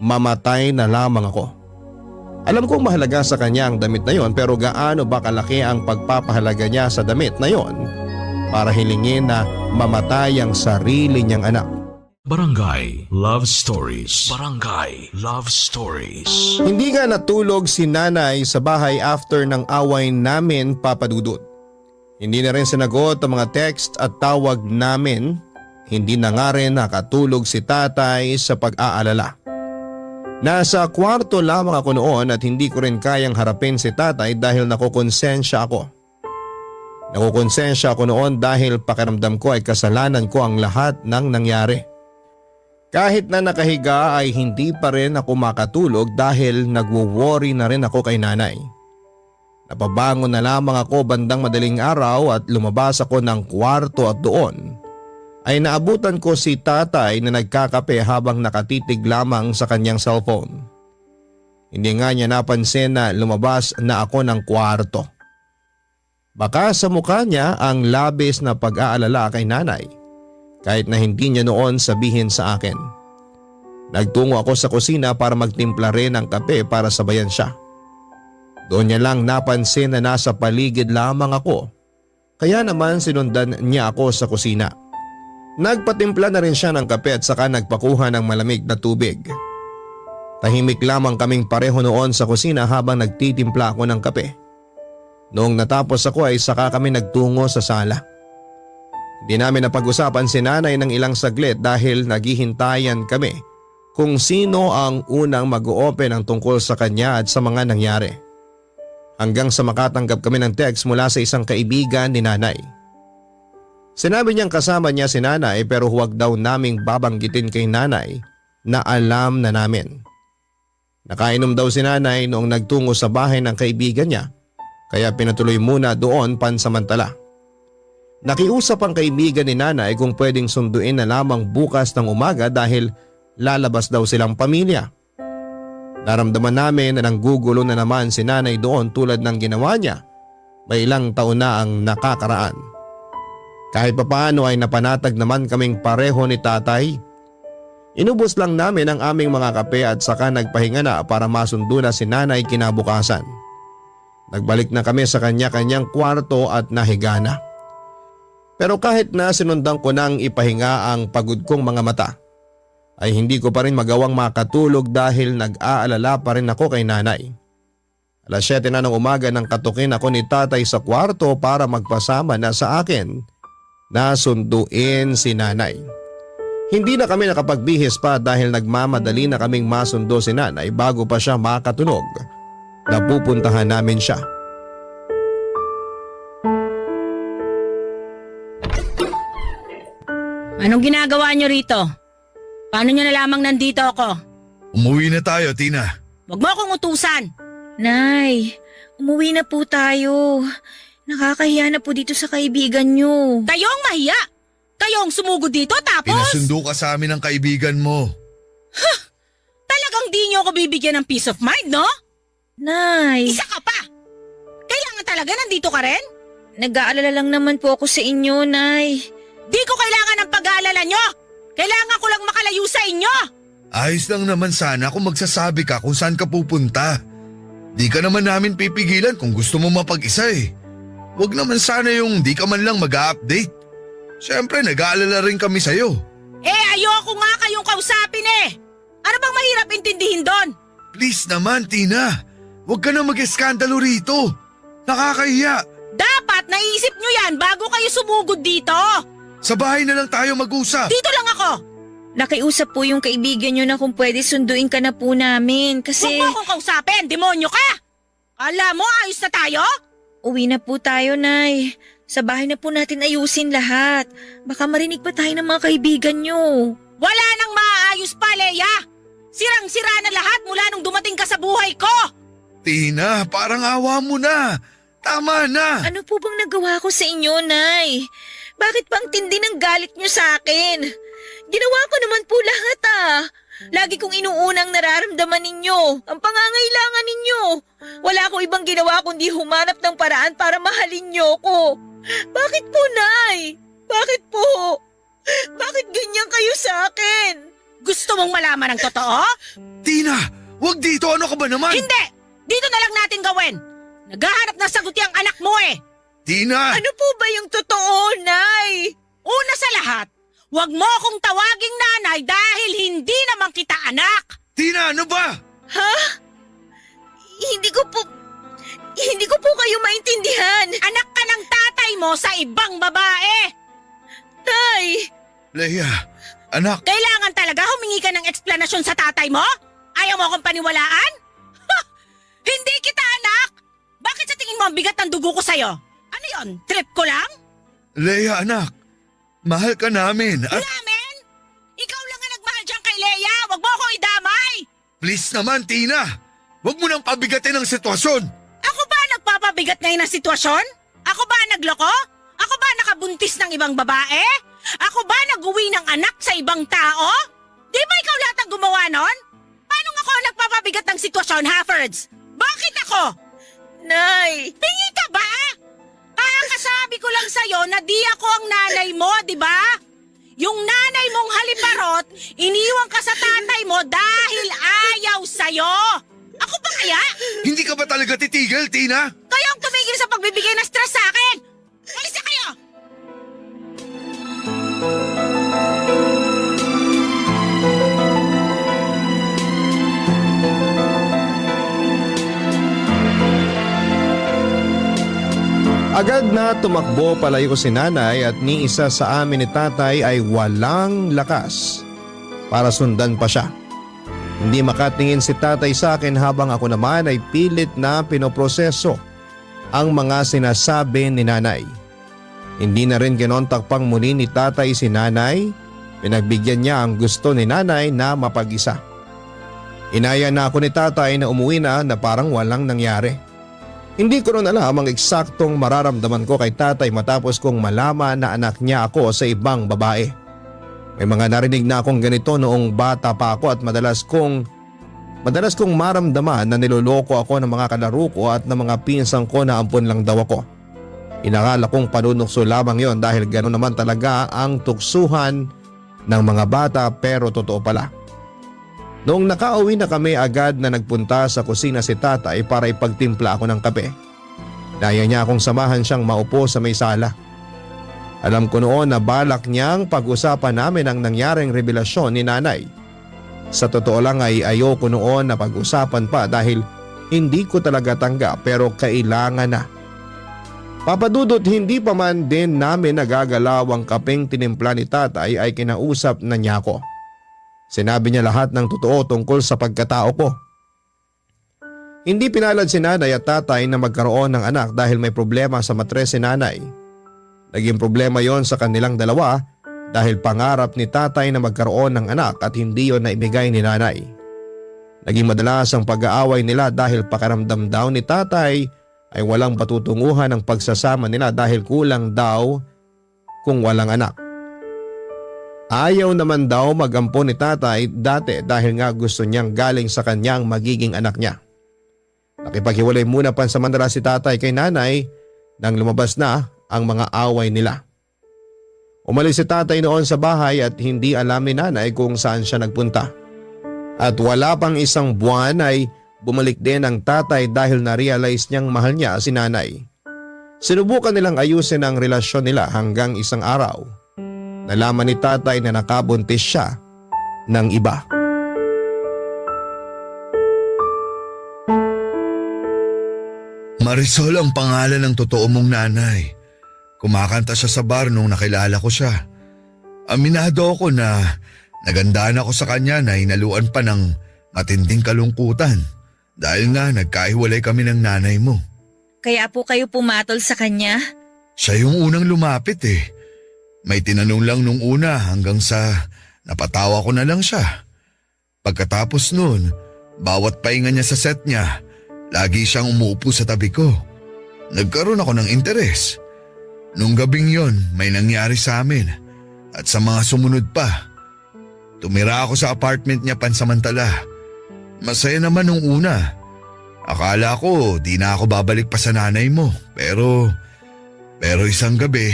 mamatay na lamang ako. Alam kong mahalaga sa kanya ang damit na yon, pero gaano ba kalaki ang pagpapahalaga niya sa damit na yon para hilingin na mamatay ang sarili niyang anak? Barangay Love Stories. Barangay Love Stories. Hindi nga natulog si Nanay sa bahay after ng away namin, Papa Dudut. Hindi na rin sinagot ang mga text at tawag namin. Hindi na nga rin nakatulog si Tatay sa pag-aalala. Nasa kwarto lamang ako noon at hindi ko rin kayang harapin si Tatay dahil nakukonsensya ako. Nakukonsensya ako noon dahil pakiramdam ko ay kasalanan ko ang lahat ng nangyari. Kahit na nakahiga ay hindi pa rin ako makatulog dahil nagwo-worry na rin ako kay Nanay. Napabangon na lamang ako bandang madaling araw at lumabas ako ng kwarto at doon ay naabutan ko si Tatay na nagkakape habang nakatitig lamang sa kanyang cellphone. Hindi nga niya napansin na lumabas na ako ng kwarto. Baka sa mukha niya ang labis na pag-aalala kay Nanay. Kahit na hindi niya noon sabihin sa akin. Nagtungo ako sa kusina para magtimpla rin ng kape para sabayan siya. Doon niya lang napansin na nasa paligid lamang ako. Kaya naman sinundan niya ako sa kusina. Nagpatimpla na rin siya ng kape at saka nagpakuha ng malamig na tubig. Tahimik lamang kaming pareho noon sa kusina habang nagtitimpla ako ng kape. Noong natapos ako ay saka kami nagtungo sa sala. Di namin napag-usapan si Nanay ng ilang saglit dahil naghihintayan kami kung sino ang unang mag-o-open ng tungkol sa kanya at sa mga nangyari. Hanggang sa makatanggap kami ng text mula sa isang kaibigan ni Nanay. Sinabi niyang kasama niya si Nanay pero huwag daw naming babanggitin kay Nanay na alam na namin. Nakainom daw si Nanay noong nagtungo sa bahay ng kaibigan niya kaya pinatuloy muna doon pansamantala. Nakiusap ang kaibigan ni Nanay kung pwedeng sunduin na lamang bukas ng umaga dahil lalabas daw silang pamilya. Naramdaman namin na nanggugulo na naman si Nanay doon tulad ng ginawa niya. May ilang taon na ang nakakaraan. Kahit papaano ay napanatag naman kaming pareho ni Tatay. Inubos lang namin ang aming mga kape at saka nagpahinga na para masundo na si Nanay kinabukasan. Nagbalik na kami sa kanya-kanyang kwarto at nahiga na. Pero kahit na sinundan ko nang ipahinga ang pagod kong mga mata, ay hindi ko pa rin magawang makatulog dahil nag-aalala pa rin ako kay Nanay. Alas 7 na ng umaga nang katukin ako ni Tatay sa kwarto para magpasama na sa akin na sunduin si Nanay. Hindi na kami nakapagbihis pa dahil nagmamadali na kaming masundo si Nanay bago pa siya makatunog na pupuntahan namin siya. Anong ginagawa niyo rito? Paano niyo nalamang nandito ako? Umuwi na tayo, Tina. Huwag mo akong utusan. Nay, umuwi na po tayo. Nakakahiya na po dito sa kaibigan niyo. Kayong mahiya. Kayong sumugod dito tapos… Pinasundo ka sa amin ng kaibigan mo. Talagang di niyo ako bibigyan ng peace of mind, no? Nay, Isa ka pa! Kailangan talaga nandito ka rin? nag-aalala lang naman po ako sa inyo, Nay. Di ko kailangan ng pag-aalala nyo! Kailangan ko lang makalayo sa inyo! Ayos lang naman sana kung magsasabi ka kung saan ka pupunta. Di ka naman namin pipigilan kung gusto mo mapag-isa eh. Huwag naman sana yung di ka man lang mag-update. Siyempre nag-aalala rin kami sa'yo. Ayoko nga kayong kausapin eh! Ano bang mahirap intindihin doon? Please naman, Tina. Huwag ka na mag-eskandalo rito. Nakakahiya. Dapat naisip nyo yan bago kayo sumugod dito! Sa bahay na lang tayo mag-usap. Dito lang ako! Nakiusap po yung kaibigan niyo na kung pwede sunduin ka na po namin kasi… Huwag mo akong kausapin! Demonyo ka! Kala mo ayos na tayo? Uwi na po tayo, Nay. Sa bahay na po natin ayusin lahat. Baka marinig pa tayo ng mga kaibigan nyo. Wala nang maaayos pa, Leia! Sirang-sira na lahat mula nung dumating ka sa buhay ko! Tina, parang awa mo na. Tama na. Ano po bang nagawa ko sa inyo, Nay? Bakit pang tindi ng galit nyo sa akin? Ginawa ko naman po lahat Lagi kong inuunang nararamdaman ninyo, ang pangangailangan ninyo. Wala ko ibang ginawa kundi humanap ng paraan para mahalin nyo ko. Bakit po, Nay? Bakit po? Bakit ganyan kayo sa akin? Gusto mong malaman ang totoo? Tina, wag dito. Ano ka ba naman? Hindi! Dito na lang natin gawin! Naghahanap ng sagot yung anak mo eh! Tina! Ano po ba yung totoo, Nay? Una sa lahat, huwag mo akong tawaging nanay dahil hindi naman kita anak! Tina, ano ba? Ha? Hindi ko po kayo maintindihan. Anak ka ng tatay mo sa ibang babae! Tay! Leia, anak. Kailangan talaga humingi ka ng eksplanasyon sa tatay mo? Ayaw mo akong paniwalaan? Ha! Hindi kita anak! Bakit sa tingin mo ang bigat ng dugo ko sa'yo? Ano yon? Trip ko lang? Leia, anak. Mahal ka namin at Namin? Ikaw lang ang nagmahal dyan kay Leia! Huwag mo ako idamay! please naman, Tina. Wag mo nang pabigatin ang sitwasyon. Ako ba nagpapabigat ngayon ng sitwasyon? Ako ba nagloko? Ako ba nakabuntis ng ibang babae? Ako ba nag-uwi ng anak sa ibang tao? Di ba ikaw lahat ang gumawa nun? Paano ako ang nagpapabigat ng sitwasyon, Haffords? Bakit ako? Nay! Pingi ka ba? Kakasabi ko lang sa'yo na di ako ang nanay mo, di ba? Yung nanay mong haliparot, iniwan ka sa tatay mo dahil ayaw sa'yo. Ako ba kaya? Hindi ka ba talaga titigil, Tina? Kayo ang tumigil sa pagbibigay ng stress sa akin! Alis na kayo! Agad na tumakbo palayo si nanay at ni isa sa amin ni tatay ay walang lakas para sundan pa siya. Hindi makatingin si tatay sa akin habang ako naman ay pilit na pinoproseso ang mga sinasabi ni nanay. Hindi na rin kinontak pang muli ni tatay si nanay, pinagbigyan niya ang gusto ni nanay na mapag-isa. Inaya na ako ni tatay na umuwi na parang walang nangyari. Hindi ko rin alam ang eksaktong mararamdaman ko kay tatay matapos kong malaman na anak niya ako sa ibang babae. May mga narinig na akong ganito noong bata pa ako at madalas kong maramdaman na niloloko ako ng mga kalaro ko at ng mga pinsang ko na ampun lang daw ako. Inakala kong panunukso lamang yon dahil gano'n naman talaga ang tuksuhan ng mga bata pero totoo pala. Noong nakauwi na kami agad na nagpunta sa kusina si tatay para ipagtimpla ako ng kape. Naya niya akong samahan siyang maupo sa may sala. Alam ko noon na balak niyang pag-usapan namin ang nangyaring revelasyon ni nanay. Sa totoo lang ay ayoko noon na pag-usapan pa dahil hindi ko talaga tanggap pero kailangan na. Papadudot hindi pa man din namin nagagalaw ang kapeng tinimpla ni tatay ay kinausap na niya ako. Sinabi niya lahat ng totoo tungkol sa pagkatao ko. Hindi pinalad si nanay at tatay na magkaroon ng anak dahil may problema sa matres si nanay. Naging problema yon sa kanilang dalawa dahil pangarap ni tatay na magkaroon ng anak at hindi yon naibigay ni nanay. Naging madalas ang pag-aaway nila dahil pakiramdam daw ni tatay ay walang patutunguhan ang pagsasama nila dahil kulang daw kung walang anak. Ayaw naman daw mag-ampon ni tatay dati dahil nga gusto niyang galing sa kanyang magiging anak niya. Nakipaghiwalay muna pansamantala si tatay kay nanay nang lumabas na ang mga away nila. Umalis si tatay noon sa bahay at hindi alam ni nanay kung saan siya nagpunta. At wala pang isang buwan ay bumalik din ang tatay dahil na-realize niyang mahal niya si nanay. Sinubukan nilang ayusin ang relasyon nila hanggang isang araw. Nalaman ni tatay na nakabuntis siya ng iba. Marisol ang pangalan ng totoo mong nanay. Kumakanta siya sa bar nung nakilala ko siya. Aminado ako na nagandaan ako sa kanya na hinaluan pa ng matinding kalungkutan dahil nga nagkahiwalay kami ng nanay mo. Kaya po kayo pumatol sa kanya? Siya yung unang lumapit eh. May tinanong lang nung una hanggang sa napatawa ko na lang siya. Pagkatapos nun, bawat pahinga niya sa set niya, lagi siyang umuupo sa tabi ko. Nagkaroon ako ng interes. Nung gabing yon, may nangyari sa amin at sa mga sumunod pa. Tumira ako sa apartment niya pansamantala. Masaya naman nung una. Akala ko di na ako babalik pa sa nanay mo. Pero isang gabi,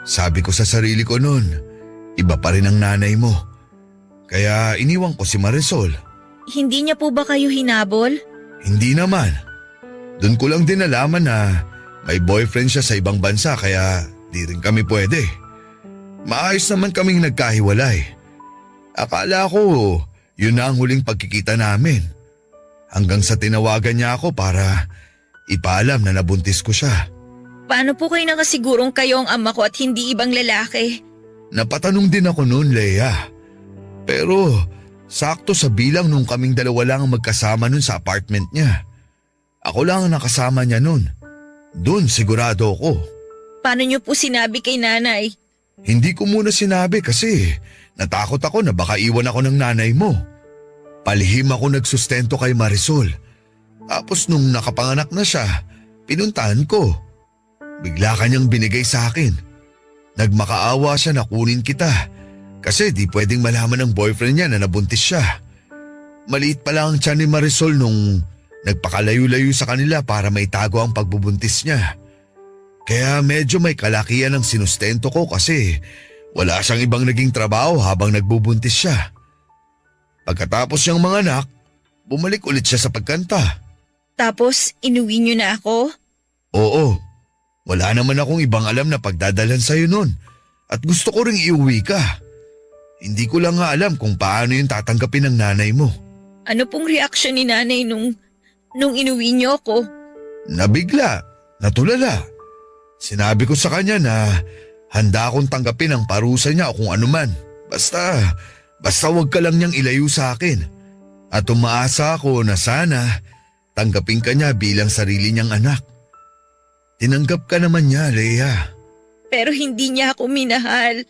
sabi ko sa sarili ko noon, iba pa rin ang nanay mo. Kaya iniwan ko si Marisol. Hindi niya po ba kayo hinabol? Hindi naman. Doon ko lang din nalaman na may boyfriend siya sa ibang bansa kaya di rin kami pwede. Maayos naman kaming nagkahiwalay. Akala ko yun na ang huling pagkikita namin. Hanggang sa tinawagan niya ako para ipaalam na nabuntis ko siya. Paano po kayo nakasigurong kayo ang ama ko at hindi ibang lalaki? Napatanong din ako noon, Leia. Pero sakto sa bilang nung kaming dalawa lang ang magkasama noon sa apartment niya. Ako lang ang nakasama niya noon. Doon sigurado ako. Paano niyo po sinabi kay nanay? Hindi ko muna sinabi kasi natakot ako na baka iwan ako ng nanay mo. Palihim ako nagsustento kay Marisol. Tapos nung nakapanganak na siya, pinuntahan ko. Bigla kanyang binigay sa akin. Nagmakaawa siya na kunin kita kasi di pwedeng malaman ng boyfriend niya na nabuntis siya. Maliit pa lang ang tiyan ni Marisol nung nagpakalayo-layo sa kanila para maitago ang pagbubuntis niya. Kaya medyo may kalakihan ang sinustento ko kasi wala siyang ibang naging trabaho habang nagbubuntis siya. Pagkatapos niyang manganak, bumalik ulit siya sa pagkanta. Tapos inuwi niyo na ako? Oo, wala naman akong ibang alam na pagdadalhan sa'yo nun at gusto ko ring iuwi ka. Hindi ko lang nga alam kung paano yung tatanggapin ng nanay mo. Ano pong reaksyon ni nanay nung inuwi niyo ako? Nabigla, natulala. Sinabi ko sa kanya na handa akong tanggapin ang parusa niya o kung anuman. Basta wag ka lang niyang ilayo sa akin. At umaasa ako na sana tanggapin ka niya bilang sarili niyang anak. Tinanggap ka naman niya, Leia. Pero hindi niya ako minahal.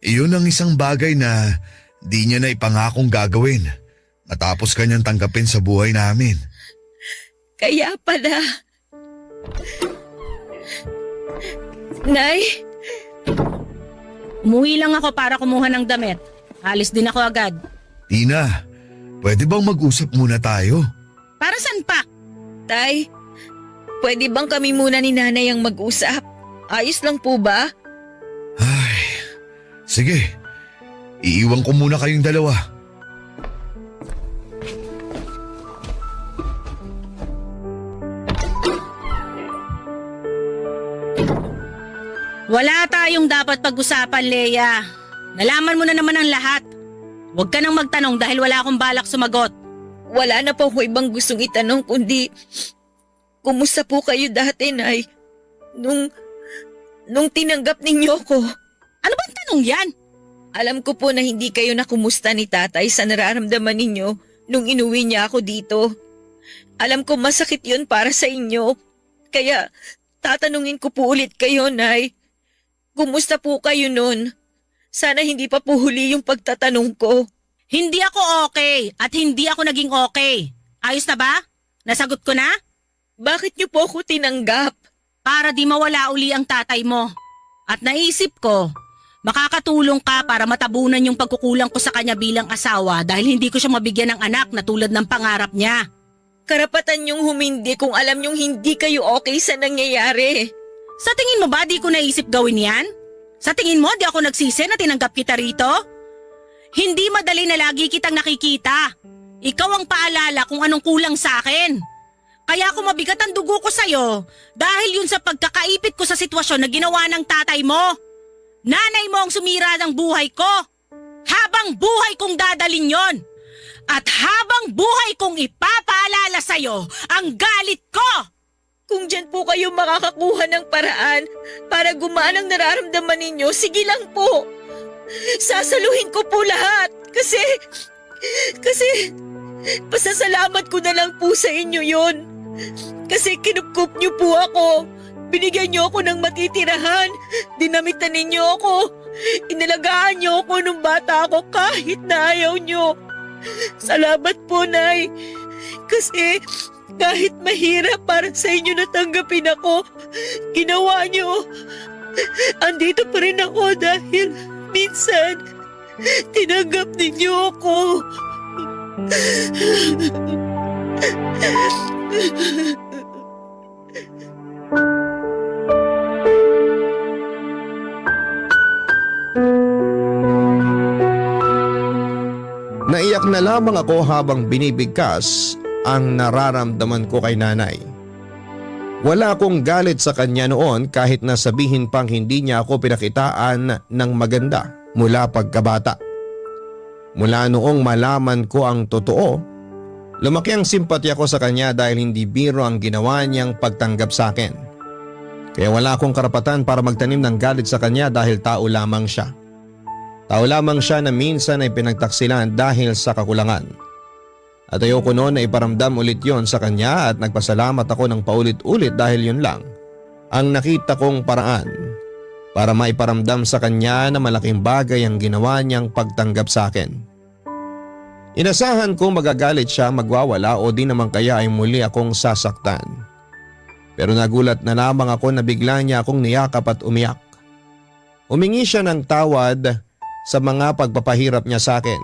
Iyon ang isang bagay na di niya na ipangakong gagawin matapos kanyang tanggapin sa buhay namin. Kaya pala. Nay? Umuwi lang ako para kumuha ng damit. Alis din ako agad. Tina, pwede bang mag-usap muna tayo? Para saan pa? Tay, pwede bang kami muna ni nanay ang mag-usap? Ayos lang po ba? Ay, sige. Iiwan ko muna kayong dalawa. Wala tayong dapat pag-usapan, Leia. Nalaman mo na naman ang lahat. Huwag ka nang magtanong dahil wala akong balak sumagot. Wala na po ako ibang gustong itanong kundi kumusta po kayo dati, Nay? Nung tinanggap ninyo ko. Ano bang tanong yan? Alam ko po na hindi kayo nakumusta ni tatay sa nararamdaman ninyo nung inuwi niya ako dito. Alam ko masakit yun para sa inyo. Kaya tatanungin ko po ulit kayo, Nay. Kumusta po kayo nun? Sana hindi pa po huli yung pagtatanong ko. Hindi ako okay at hindi ako naging okay. Ayos na ba? Nasagot ko na? Bakit niyo po ako tinanggap? Para di mawala uli ang tatay mo. At naisip ko, makakatulong ka para matabunan yung pagkukulang ko sa kanya bilang asawa dahil hindi ko siya mabigyan ng anak na tulad ng pangarap niya. Karapatan niyong humindi kung alam niyong hindi kayo okay sa nangyayari. Sa tingin mo ba di ko naisip gawin yan? Sa tingin mo di ako nagsisi na tinanggap kita rito? Hindi madali na lagi kitang nakikita. Ikaw ang paalala kung anong kulang sa akin. Kaya ako mabigat ang dugo ko sa'yo dahil yun sa pagkakaipit ko sa sitwasyon na ginawa ng tatay mo. Nanay mo ang sumira ng buhay ko. Habang buhay kong dadalin yon. At habang buhay kong ipapaalala sa'yo ang galit ko. Kung dyan po kayo makakakuha ng paraan para gumaan ang nararamdaman ninyo, sige lang po. Sasaluhin ko po lahat kasi pasasalamat ko na lang po sa inyo yon. Kasi kinupkup niyo po ako. Binigyan niyo ako ng matitirahan. Dinamitan ninyo ako. Inalagaan niyo ako nung bata ako kahit na ayaw niyo. Salamat po, Nay. Kasi kahit mahirap para sa inyo natanggapin ako, ginawa niyo. Andito pa rin ako dahil minsan tinanggap ninyo ako. Naiyak na lamang ako habang binibigkas ang nararamdaman ko kay nanay. Wala akong galit sa kanya noon kahit na sabihin pang hindi niya ako pinakitaan ng maganda mula pagkabata. Mula noong malaman ko ang totoo, lumaki ang simpatya ko sa kanya dahil hindi biro ang ginawa niyang pagtanggap sa akin. Kaya wala akong karapatan para magtanim ng galit sa kanya dahil tao lamang siya. Tao lamang siya na minsan ay pinagtaksilan dahil sa kakulangan. At ayoko noon na iparamdam ulit yon sa kanya at nagpasalamat ako ng paulit-ulit dahil yun lang ang nakita kong paraan para maiparamdam sa kanya na malaking bagay ang ginawa niyang pagtanggap sa akin. Inasahan kong magagalit siya, magwawala o di naman kaya ay muli akong sasaktan. Pero nagulat na lamang ako na bigla niya akong niyakap at umiyak. Humingi siya ng tawad sa mga pagpapahirap niya sa akin.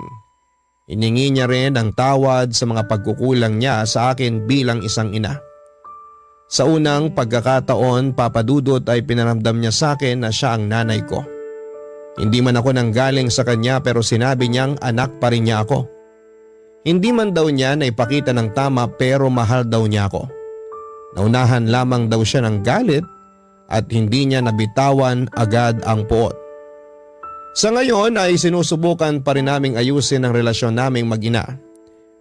Hiningi niya rin ang tawad sa mga pagkukulang niya sa akin bilang isang ina. Sa unang pagkakataon, papadudot ay pinaramdam niya sa akin na siya ang nanay ko. Hindi man ako nanggaling sa kanya pero sinabi niyang anak pa rin niya ako. Hindi man daw niya na ipakita ng tama pero mahal daw niya ako. Naunahan lamang daw siya ng galit at hindi niya nabitawan agad ang puot. Sa ngayon ay sinusubukan pa rin naming ayusin ang relasyon naming mag-ina.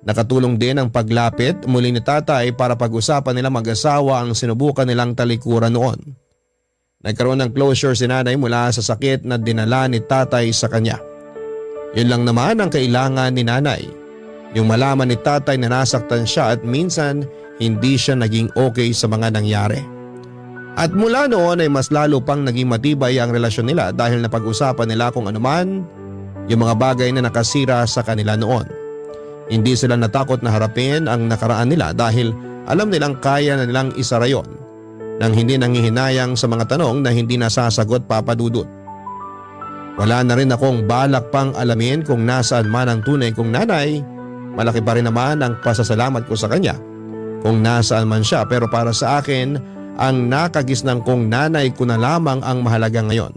Nakatulong din ang paglapit muli ni tatay para pag-usapan nila mag-asawa ang sinubukan nilang talikuran noon. Nagkaroon ng closure si nanay mula sa sakit na dinala ni tatay sa kanya. Yun lang naman ang kailangan ni nanay. Yung malaman ni tatay na nasaktan siya at minsan hindi siya naging okay sa mga nangyari. At mula noon ay mas lalo pang naging matibay ang relasyon nila dahil napag-usapan nila kung anuman yung mga bagay na nakasira sa kanila noon. Hindi sila natakot na harapin ang nakaraan nila dahil alam nilang kaya na nilang isara yon nang hindi nangihinayang sa mga tanong na hindi nasasagot papadudot. Wala na rin akong balak pang alamin kung nasaan man ang tunay kong nanay. Malaki pa rin naman ang pasasalamat ko sa kanya kung nasaan man siya, pero para sa akin ang nakagisnang kong nanay ko na lamang ang mahalaga ngayon.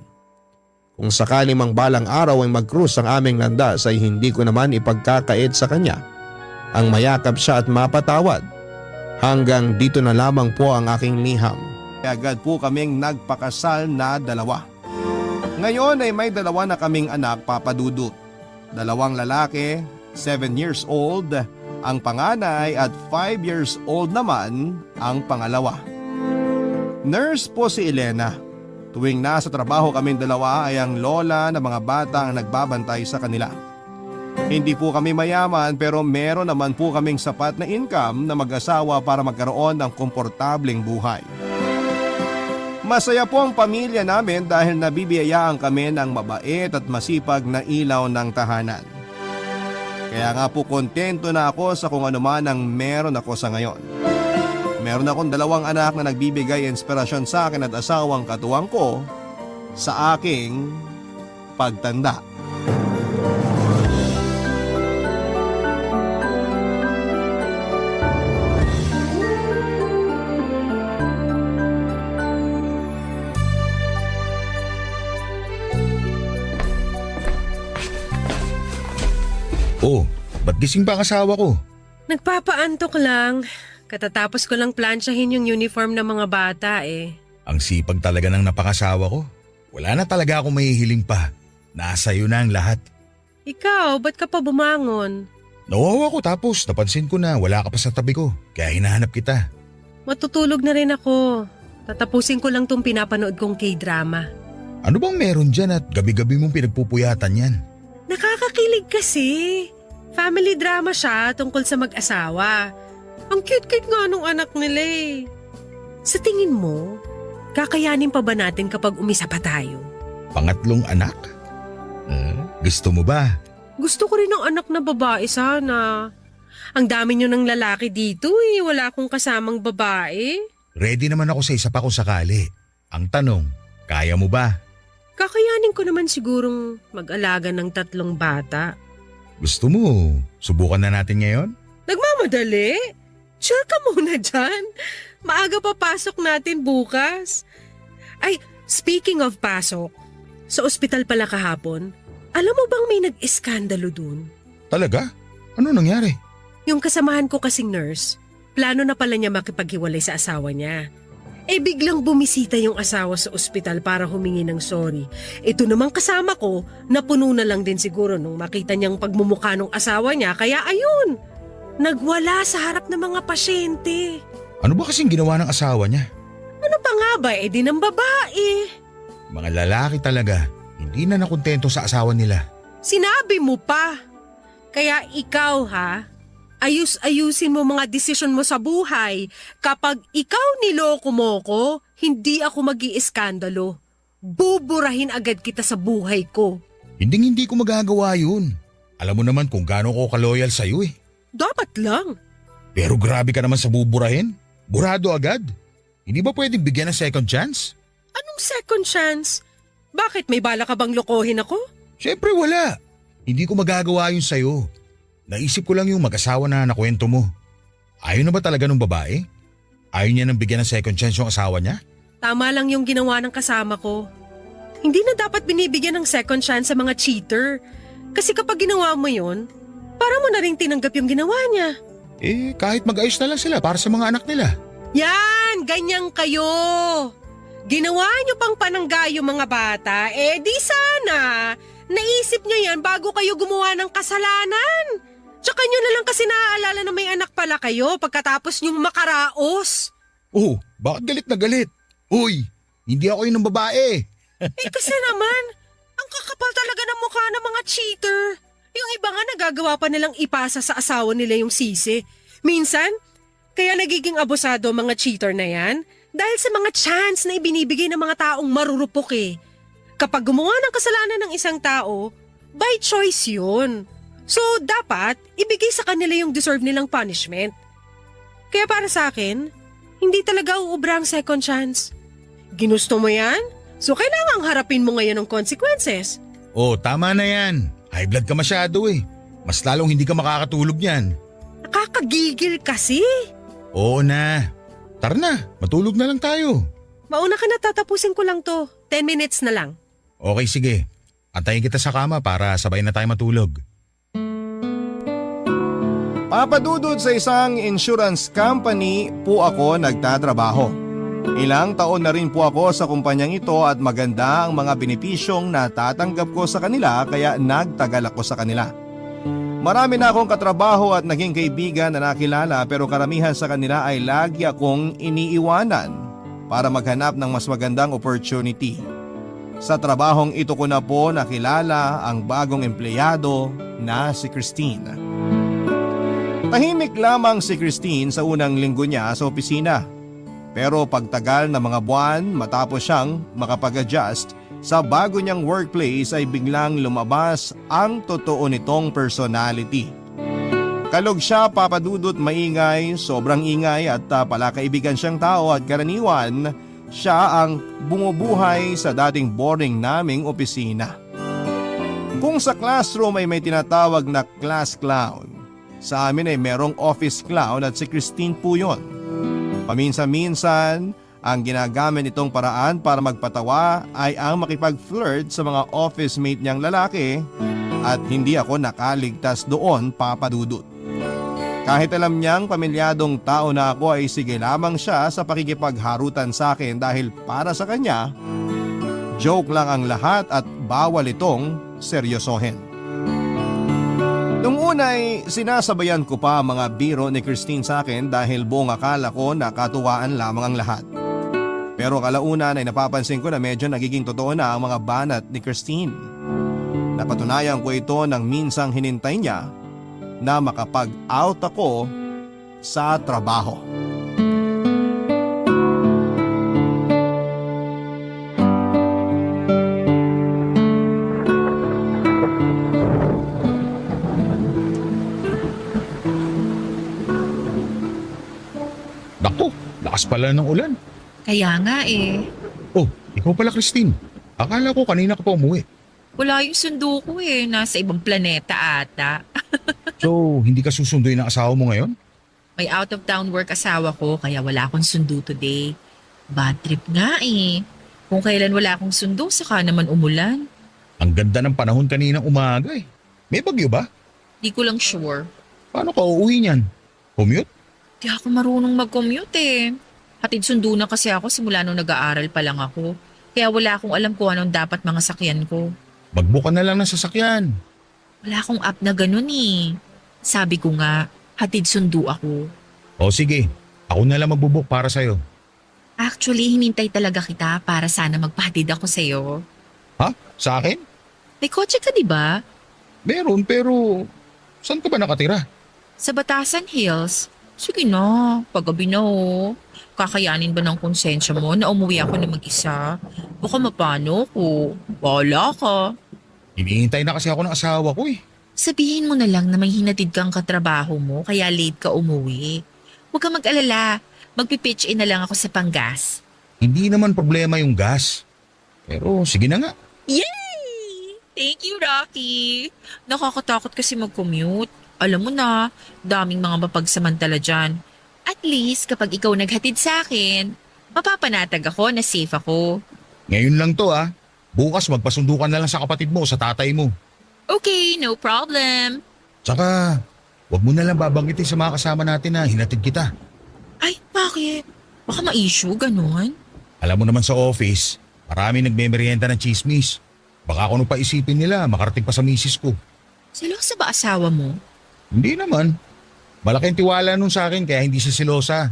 Kung sakali mang balang araw ay mag-cruise ang aming landas ay hindi ko naman ipagkakait sa kanya ang mayakap siya at mapatawad. Hanggang dito na lamang po ang aking liham. Agad po kaming nagpakasal na dalawa. Ngayon ay may dalawa na kaming anak, papadudot. 2 lalaki, 7 years old ang panganay at 5 years old naman ang pangalawa. Nurse po si Elena. Tuwing nasa trabaho kaming dalawa ay ang lola ng mga bata ang nagbabantay sa kanila. Hindi po kami mayaman pero meron naman po kaming sapat na income na mag-asawa para magkaroon ng komportableng buhay. Masaya po ang pamilya namin dahil nabibiyayaan kami ng mabait at masipag na ilaw ng tahanan. Kaya nga po kontento na ako sa kung ano man ang meron ako sa ngayon. Meron akong 2 anak na nagbibigay inspirasyon sa akin at asawang katuwang ko sa aking pagtanda. Oh, ba't gising pa ang asawa ko? Nagpapaantok lang. Katatapos ko lang plansyahin yung uniform ng mga bata eh. Ang sipag talaga ng napangasawa ko. Wala na talaga akong mahihiling pa. Nasa iyo na ang lahat. Ikaw, ba't ka pa bumangon? Nawawa ko tapos napansin ko na wala ka pa sa tabi ko. Kaya hinahanap kita. Matutulog na rin ako. Tatapusin ko lang tong pinapanood kong K-drama. Ano bang meron dyan at gabi-gabi mong pinagpupuyatan yan? Nakakakilig kasi. Family drama siya tungkol sa mag-asawa. Ang cute-cute nga nung anak nila eh. Sa tingin mo, Kakayanin pa ba natin kapag umisa pa tayo? Pangatlong anak? Gusto mo ba? Gusto ko rin ng anak na babae sana. Ang dami nyo ng lalaki dito wala akong kasamang babae. Ready naman ako sa isa pa kung sakali. Ang tanong, kaya mo ba? Kakayanin ko naman sigurong mag-alaga ng 3 bata. Gusto mo, subukan na natin ngayon? Nagmamadali? Sure ka muna dyan. Maaga pa pasok natin bukas. Ay, speaking of pasok, sa ospital pala kahapon, alam mo bang may nag-iskandalo dun? Talaga? Ano nangyari? Yung kasamahan ko kasing nurse, plano na pala niya makipaghiwalay sa asawa niya. Biglang bumisita yung asawa sa ospital para humingi ng sorry. Ito namang kasama ko, napuno na lang din siguro nung makita niyang pagmumukha ng asawa niya, kaya ayun, nagwala sa harap ng mga pasyente. Ano ba kasing ginawa ng asawa niya? Ano pa nga ba, di ng babae? Mga lalaki talaga, hindi na nakontento sa asawa nila. Sinabi mo pa. Kaya ikaw ayus-ayusin mo mga desisyon mo sa buhay. Kapag ikaw niloko mo ko, hindi ako mag-iiskandalo. Buburahin agad kita sa buhay ko. Hindi ko magagawa yun. Alam mo naman kung gaano ko kaloyal sa'yo eh. Dapat lang. Pero grabe ka naman sa buburahin. Burado agad. Hindi ba pwedeng bigyan ng second chance? Anong second chance? Bakit may bala ka bang lokohin ako? Siyempre wala. Hindi ko magagawa yun sa'yo. Naisip ko lang yung mag-asawa na nakwento mo. Ayaw na ba talaga ng babae? Ayaw niya nang bigyan ng second chance yung asawa niya? Tama lang yung ginawa ng kasama ko. Hindi na dapat binibigyan ng second chance sa mga cheater. Kasi kapag ginawa mo yun, para mo na rin tinanggap yung ginawa niya. Kahit mag-ayos na lang sila para sa mga anak nila. Yan! Ganyan kayo! Ginawa niyo pang panangga yung mga bata, di sana! Naisip niyo yan bago kayo gumawa ng kasalanan! Tsaka nyo na lang kasi naaalala na may anak pala kayo pagkatapos nyong makaraos. Oh, bakit galit na galit? Uy, hindi ako yun ng babae. Kasi naman, ang kakapal talaga ng mukha ng mga cheater. Yung iba nga nagagawa pa nilang ipasa sa asawa nila yung sisi. Minsan, kaya nagiging abusado ang mga cheater na yan dahil sa mga chance na ibinibigay ng mga taong marurupok eh. Kapag gumawa ng kasalanan ng isang tao, by choice yun. So, dapat ibigay sa kanila yung deserve nilang punishment. Kaya para sa akin, hindi talaga uubra ang second chance. Ginusto mo yan? So, kailangang harapin mo ngayon ang consequences. Oh, tama na yan. High blood ka masyado eh. Mas lalong hindi ka makakatulog yan. Nakakagigil kasi. Oo na. Tara na, matulog na lang tayo. Mauna ka na, tatapusin ko lang to. 10 minutes na lang. Okay, sige. Antayin kita sa kama para sabay na tayo matulog. Papadudod sa isang insurance company po ako nagtatrabaho. Ilang taon na rin po ako sa kumpanyang ito at maganda ang mga benepisyong natatanggap ko sa kanila kaya nagtagal ako sa kanila. Marami na akong katrabaho at naging kaibigan na nakilala pero karamihan sa kanila ay lagi akong iniiwanan para maghanap ng mas magandang opportunity. Sa trabahong ito ko na po nakilala ang bagong empleyado na si Christine. Tahimik lamang si Christine sa unang linggo niya sa opisina. Pero pagtagal na mga buwan matapos siyang makapag-adjust sa bago niyang workplace ay biglang lumabas ang totoo nitong personality. Kalog siya, papadudot, maingay, sobrang ingay at palakaibigan siyang tao at karaniwan siya ang bumubuhay sa dating boring naming opisina. Kung sa classroom ay may tinatawag na class clown, sa amin ay merong office clown at si Christine po yun. Paminsan-minsan, ang ginagamit nitong paraan para magpatawa ay ang makipag-flirt sa mga office mate niyang lalaki at hindi ako nakaligtas doon, papadudot. Kahit alam niyang pamilyadong tao na ako ay sige lamang siya sa pakikipagharutan sa akin dahil para sa kanya, joke lang ang lahat at bawal itong seryosohin. Nung una ay sinasabayan ko pa ang mga biro ni Christine sa akin dahil buong akala ko nakatuwaan lamang ang lahat. Pero kalaunan ay napapansin ko na medyo nagiging totoo na ang mga banat ni Christine. Napatunayan ko ito nang minsang hinintay niya na makapag-out ako sa trabaho. lakas pala ng ulan. Kaya nga eh. Oh, ikaw pala Christine. Akala ko kanina ka pa umuwi. Wala yung sundo ko eh. Nasa ibang planeta ata. So, hindi ka susunduin ng asawa mo ngayon? May out of town work asawa ko kaya wala akong sundo today. Bad trip nga eh. Kung kailan wala akong sundo, saka naman umulan. Ang ganda ng panahon kaninang umaga eh. May bagyo ba? Di ko lang sure. Paano ka uuwi niyan? Commute? Di ako marunong mag-commute eh. Hatid sundo na kasi ako simula nung nag-aaral pa lang ako. Kaya wala akong alam kung anong dapat mga sakyan ko. Magbuka na lang ng sasakyan. Wala akong app na ganun eh. Sabi ko nga, hatid sundo ako. O sige, ako na lang magbubook para sa'yo. Actually, hinintay talaga kita para sana magpahatid ako sa'yo. Ha? Sa akin? May kotse ka di ba? Meron pero saan ka ba nakatira? Sa Batasan Hills. Sige na, paggabi na oh. Kakayanin ba ng konsensya mo na umuwi ako na mag-isa? Baka mapano ko. Bahala ka. Hinihintay na kasi ako ng asawa ko eh. Sabihin mo na lang na may hinatid kang katrabaho mo kaya late ka umuwi. Huwag kang mag-alala. Magpipitch in na lang ako sa panggas. Hindi naman problema yung gas. Pero sige na nga. Yay! Thank you, Rocky. Nakakatakot kasi mag-commute. Alam mo na, daming mga mapagsamantala dyan. At least kapag ikaw naghatid sa akin, mapapanatag ako na safe ako. Ngayon lang to ah. Bukas magpasundo ka na lang sa kapatid mo o sa tatay mo. Okay, no problem. Tsaka, wag mo na lang babanggitin sa mga kasama natin na hinatid kita. Ay, bakit? Baka ma-issue, ganun? Alam mo naman sa office, marami nagmemeryenda ng chismis. Baka kung ano pa isipin nila, makarating pa sa misis ko. Selosa ba asawa mo? Hindi naman. Malaking tiwala nun sa akin kaya hindi siya selosa.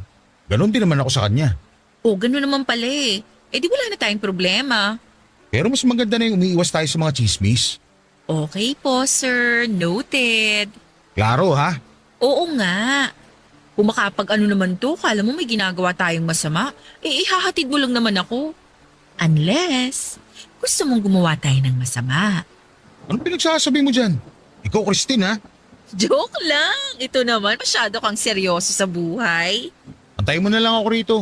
Ganon din naman ako sa kanya. O, ganun naman pala eh. Eh di wala na tayong problema. Pero mas maganda na yung umiiwas tayo sa mga chismis. Okay po, sir. Noted. Klaro ha? Oo nga. Kung makapag-ano naman to, kala mo may ginagawa tayong masama, eh ihahatid mo lang naman ako. Unless, gusto mong gumawa tayo ng masama. Anong pinagsasabi mo dyan? Ikaw Christine ha? Joke lang. Ito naman, masyado kang seryoso sa buhay. Antayin mo na lang ako rito.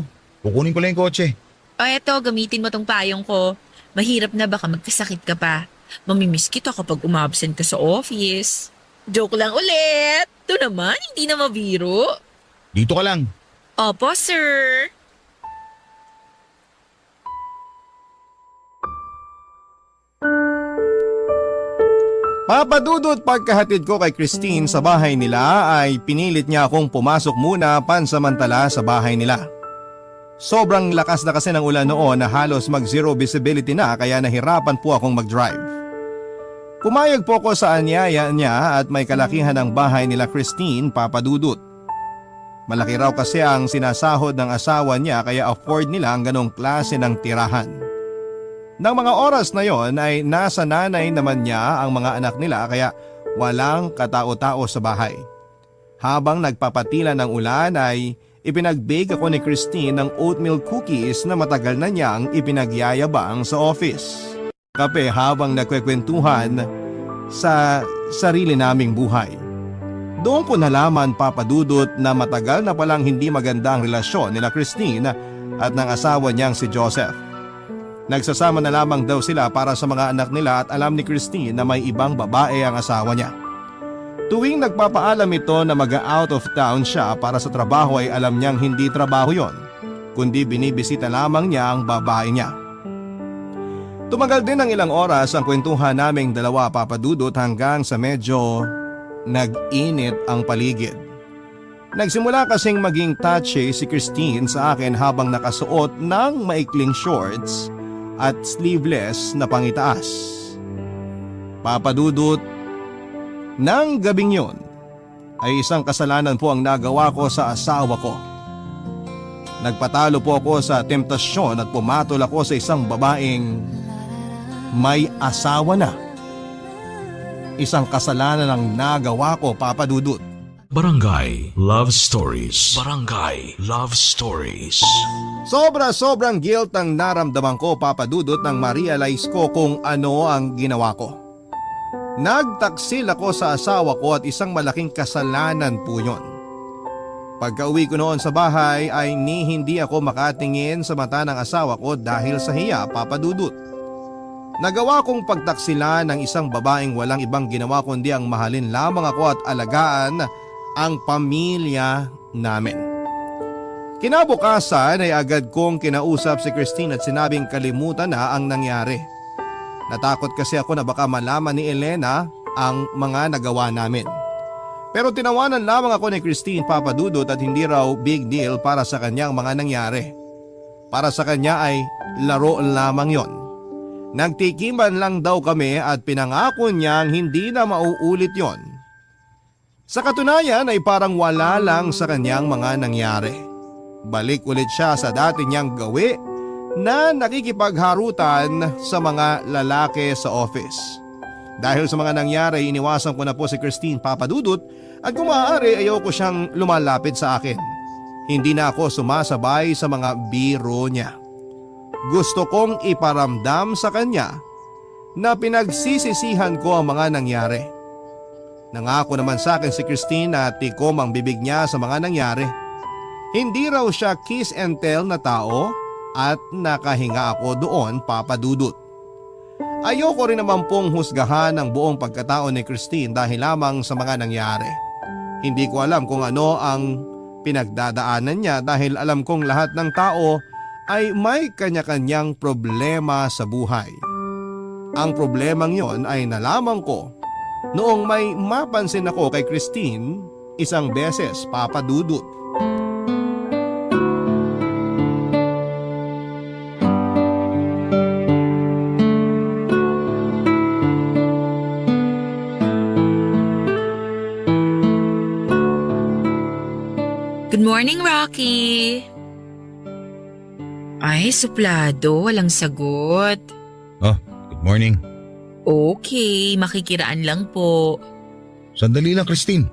Kukunin ko lang yung kotse. O eto, gamitin mo tong payong ko. Mahirap na baka magkasakit ka pa. Mamimiss kita kapag umabsent ka sa office. Joke lang ulit. Ito naman, hindi na mabiro. Dito ka lang. Opo, sir. Papadudot pagkahatid ko kay Christine sa bahay nila ay pinilit niya akong pumasok muna pansamantala sa bahay nila. Sobrang lakas na kasi ng ulan noon na halos mag-zero visibility na kaya nahirapan po akong mag-drive. Pumayag po ko sa anyaya niya at may kalakihan ng bahay nila Christine, Papadudot. Malaki raw kasi ang sinasahod ng asawa niya kaya afford nila ang ganong klase ng tirahan. Nang mga oras na yon ay nasa nanay naman niya ang mga anak nila kaya walang katao-tao sa bahay. Habang nagpapatila ng ulan ay ipinag-bake ako ni Christine ng oatmeal cookies na matagal na niyang ipinagyayabang sa office. Kape habang nagkwekwentuhan sa sarili naming buhay. Doon ko nalaman Papadudot na matagal na palang hindi maganda ang relasyon nila Christine at ng asawa niyang si Joseph. Nagsasama na lamang daw sila para sa mga anak nila at alam ni Christine na may ibang babae ang asawa niya. Tuwing nagpapaalam ito na mag-out of town siya para sa trabaho ay alam niyang hindi trabaho yon, kundi binibisita lamang niya ang babae niya. Tumagal din ng ilang oras ang kwentuhan naming dalawa Papadudot hanggang sa medyo nag-init ang paligid. Nagsimula kasing maging touchy si Christine sa akin habang nakasuot ng maikling shorts at sleeveless na pangitaas. Papadudot, nang gabing yon ay isang kasalanan po ang nagawa ko sa asawa ko. Nagpatalo po ako sa temptasyon at pumatol ako sa isang babaeng may asawa na. Isang kasalanan ang nagawa ko Papadudot. Barangay Love Stories. Barangay Love Stories. Sobrang guilt ang naramdaman ko Papadudot nang ma-realize ko kung ano ang ginawa ko. Nagtaksil ako sa asawa ko at isang malaking kasalanan po yun. Pagka-uwi ko noon sa bahay ay hindi ako makatingin sa mata ng asawa ko dahil sa hiya, Papa Dudut. Nagawa kong pagtaksila ng isang babaeng walang ibang ginawa kundi ang mahalin lamang ako at alagaan ang pamilya namin. Kinabukasan ay agad kong kinausap si Christine at sinabing kalimutan na ang nangyari. Natakot kasi ako na baka malaman ni Elena ang mga nagawa namin. Pero tinawanan lamang ako ni Christine, Papa Dudut, at hindi raw big deal para sa kanyang mga nangyari. Para sa kanya ay laro lamang yon. Nagtikiman lang daw kami at pinangako niyang hindi na mauulit yon. Sa katunayan ay parang wala lang sa kanyang mga nangyari. Balik ulit siya sa dati niyang gawi na nakikipagharutan sa mga lalaki sa office. Dahil sa mga nangyari, iniwasan ko na po si Christine, Papa Dudut, at kung maaari ayoko siyang lumalapit sa akin. Hindi na ako sumasabay sa mga biro niya. Gusto kong iparamdam sa kanya na pinagsisisihan ko ang mga nangyari. Nangako naman sa akin si Christine na tikom ang bibig niya sa mga nangyari. Hindi raw siya kiss and tell na tao at nakahinga ako doon, Papa Dudut. Ayoko rin naman pong husgahan ang buong pagkatao ni Christine dahil lamang sa mga nangyari. Hindi ko alam kung ano ang pinagdadaanan niya dahil alam kong lahat ng tao ay may kanya-kanyang problema sa buhay. Ang problemang yon ay nalaman ko noong may mapansin ako kay Christine isang beses, Papa Dudut. Good morning, Rocky. Ay, suplado. Walang sagot. Oh, good morning. Okay, makikiraan lang po. Sandali lang, Christine.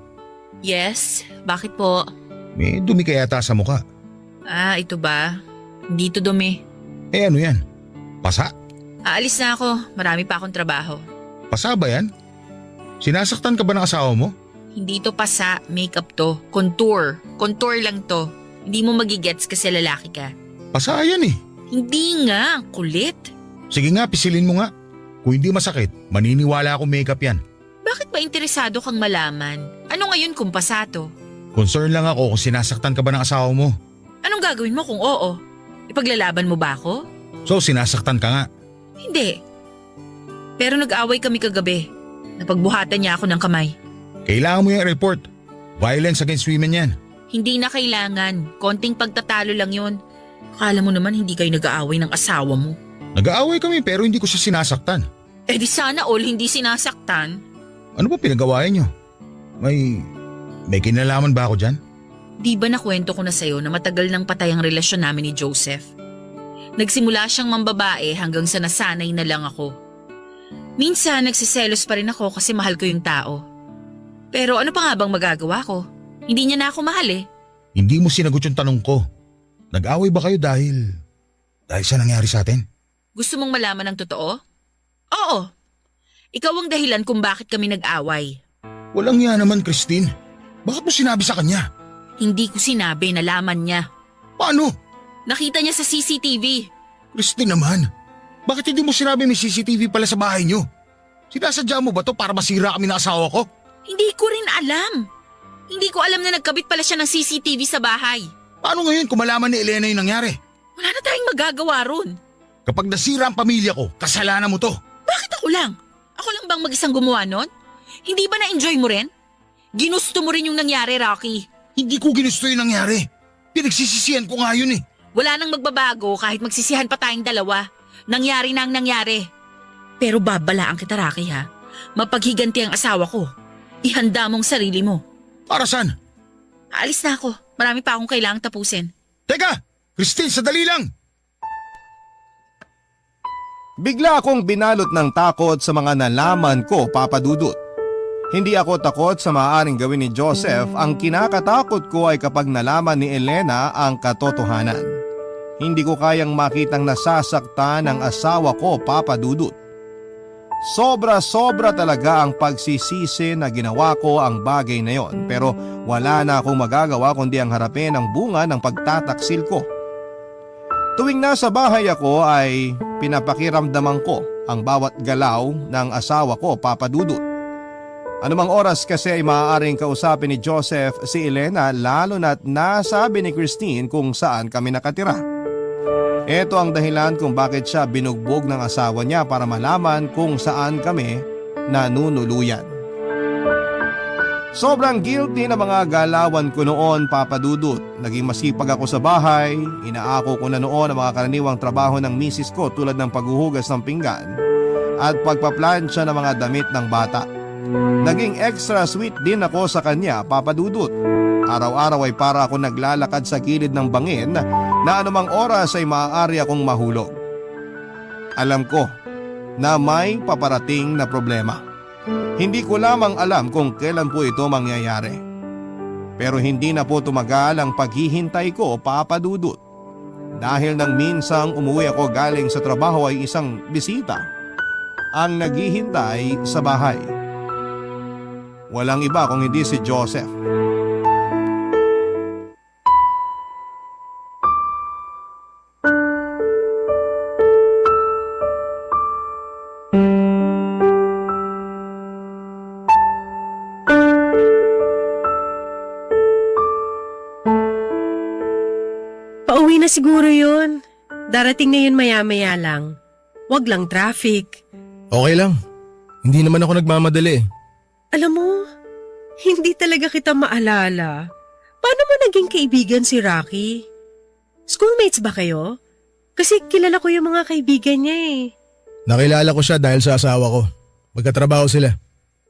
Yes, bakit po? May dumi ka yata sa mukha. Ah, ito ba? Hindi to dumi. Eh ano yan? Pasa? Aalis na ako. Marami pa akong trabaho. Pasa ba yan? Sinasaktan ka ba ng asawa mo? Hindi to pasa, makeup to. Contour. Contour lang to. Hindi mo magigets kasi lalaki ka. Pasa yan eh. Hindi nga, kulit. Sige nga, pisilin mo nga. Kung hindi masakit, maniniwala akong makeup yan. Bakit ba interesado kang malaman? Ano ngayon kung pasa to? Concern lang ako kung sinasaktan ka ba ng asawa mo. Anong gagawin mo kung oo? Ipaglalaban mo ba ako? So sinasaktan ka nga. Hindi. Pero nag-away kami kagabi. Napagbuhatan niya ako ng kamay. Kailangan mo yung report. Violence against women yan. Hindi na kailangan. Konting pagtatalo lang yun. Akala mo naman hindi kayo nag-aaway ng asawa mo. Nag-aaway kami pero hindi ko siya sinasaktan. Eh di sana all hindi sinasaktan. Ano ba pinagawayan niyo? May kinalaman ba ako dyan? Di ba nakwento ko na sa'yo na matagal nang patay ang relasyon namin ni Joseph? Nagsimula siyang mambabae hanggang sa nasanay na lang ako. Minsan nagsiselos pa rin ako kasi mahal ko yung tao. Pero ano pa nga bang magagawa ko? Hindi niya na ako mahal eh. Hindi mo sinagot yung tanong ko. Nag-away ba kayo dahil sa nangyari sa atin? Gusto mong malaman ng totoo? Oo. Ikaw ang dahilan kung bakit kami nag-away. Walang yan naman, Christine. Bakit mo sinabi sa kanya? Hindi ko sinabi, nalaman niya. Paano? Nakita niya sa CCTV. Christine naman. Bakit hindi mo sinabi may CCTV pala sa bahay niyo? Sinasadya mo ba to para masira kami ng asawa ko? Hindi ko rin alam. Hindi ko alam na nagkabit pala siya ng CCTV sa bahay. Paano ngayon kung malaman ni Elena yung nangyari? Wala na tayong magagawa ron. Kapag nasira ang pamilya ko, kasalanan mo to. Bakit ako lang? Ako lang bang mag-isang gumawa nun? Hindi ba na-enjoy mo rin? Ginusto mo rin yung nangyari, Rocky. Hindi ko ginusto yung nangyari. Pinagsisisihan ko nga yun eh. Wala nang magbabago kahit magsisihan pa tayong dalawa. Nangyari na ang nangyari. Pero babalaan kita, Rocky ha. Mapaghiganti ang asawa ko. Ihanda mong sarili mo. Para saan? Aalis na ako. Marami pa akong kailangang tapusin. Teka! Christine, sadali lang! Bigla akong binalot ng takot sa mga nalaman ko, Papa Dudut. Hindi ako takot sa maaaring gawin ni Joseph, ang kinakatakot ko ay kapag nalaman ni Elena ang katotohanan. Hindi ko kayang makitang nasasaktan ang asawa ko, Papa Dudut. Sobra-sobra talaga ang pagsisisi na ginawa ko ang bagay na yon, pero wala na akong magagawa kundi ang harapin ang bunga ng pagtataksil ko. Tuwing nasa bahay ako ay pinapakiramdaman ko ang bawat galaw ng asawa ko, Papa Dudut. Anumang oras kasi ay maaaring kausapin ni Joseph si Elena, lalo na't nasabi ni Christine kung saan kami nakatira. Ito ang dahilan kung bakit siya binugbog ng asawa niya para malaman kung saan kami nanunuluyan. Sobrang guilty na mga galawan ko noon, Papa Dudut. Naging masipag ako sa bahay, inaako ko na noon ang mga karaniwang trabaho ng misis ko tulad ng paghuhugas ng pinggan at pagpaplansya ng mga damit ng bata. Naging extra sweet din ako sa kanya, Papa Dudut. Araw-araw ay para ako naglalakad sa gilid ng bangin na anumang oras ay maaari akong mahulog. Alam ko na may paparating na problema. Hindi ko lamang alam kung kailan po ito mangyayari. Pero hindi na po tumagal ang paghihintay ko, Papa Dudut. Dahil nang minsang umuwi ako galing sa trabaho ay isang bisita ang naghihintay sa bahay. Walang iba kung hindi si Joseph. Pauwi na siguro yun. Darating na yun maya-maya lang. Wag lang traffic. Okay lang. Hindi naman ako nagmamadali. Alam mo, hindi talaga kita maalala. Paano mo naging kaibigan si Rocky? Schoolmates ba kayo? Kasi kilala ko yung mga kaibigan niya eh. Nakilala ko siya dahil sa asawa ko. Magkatrabaho sila.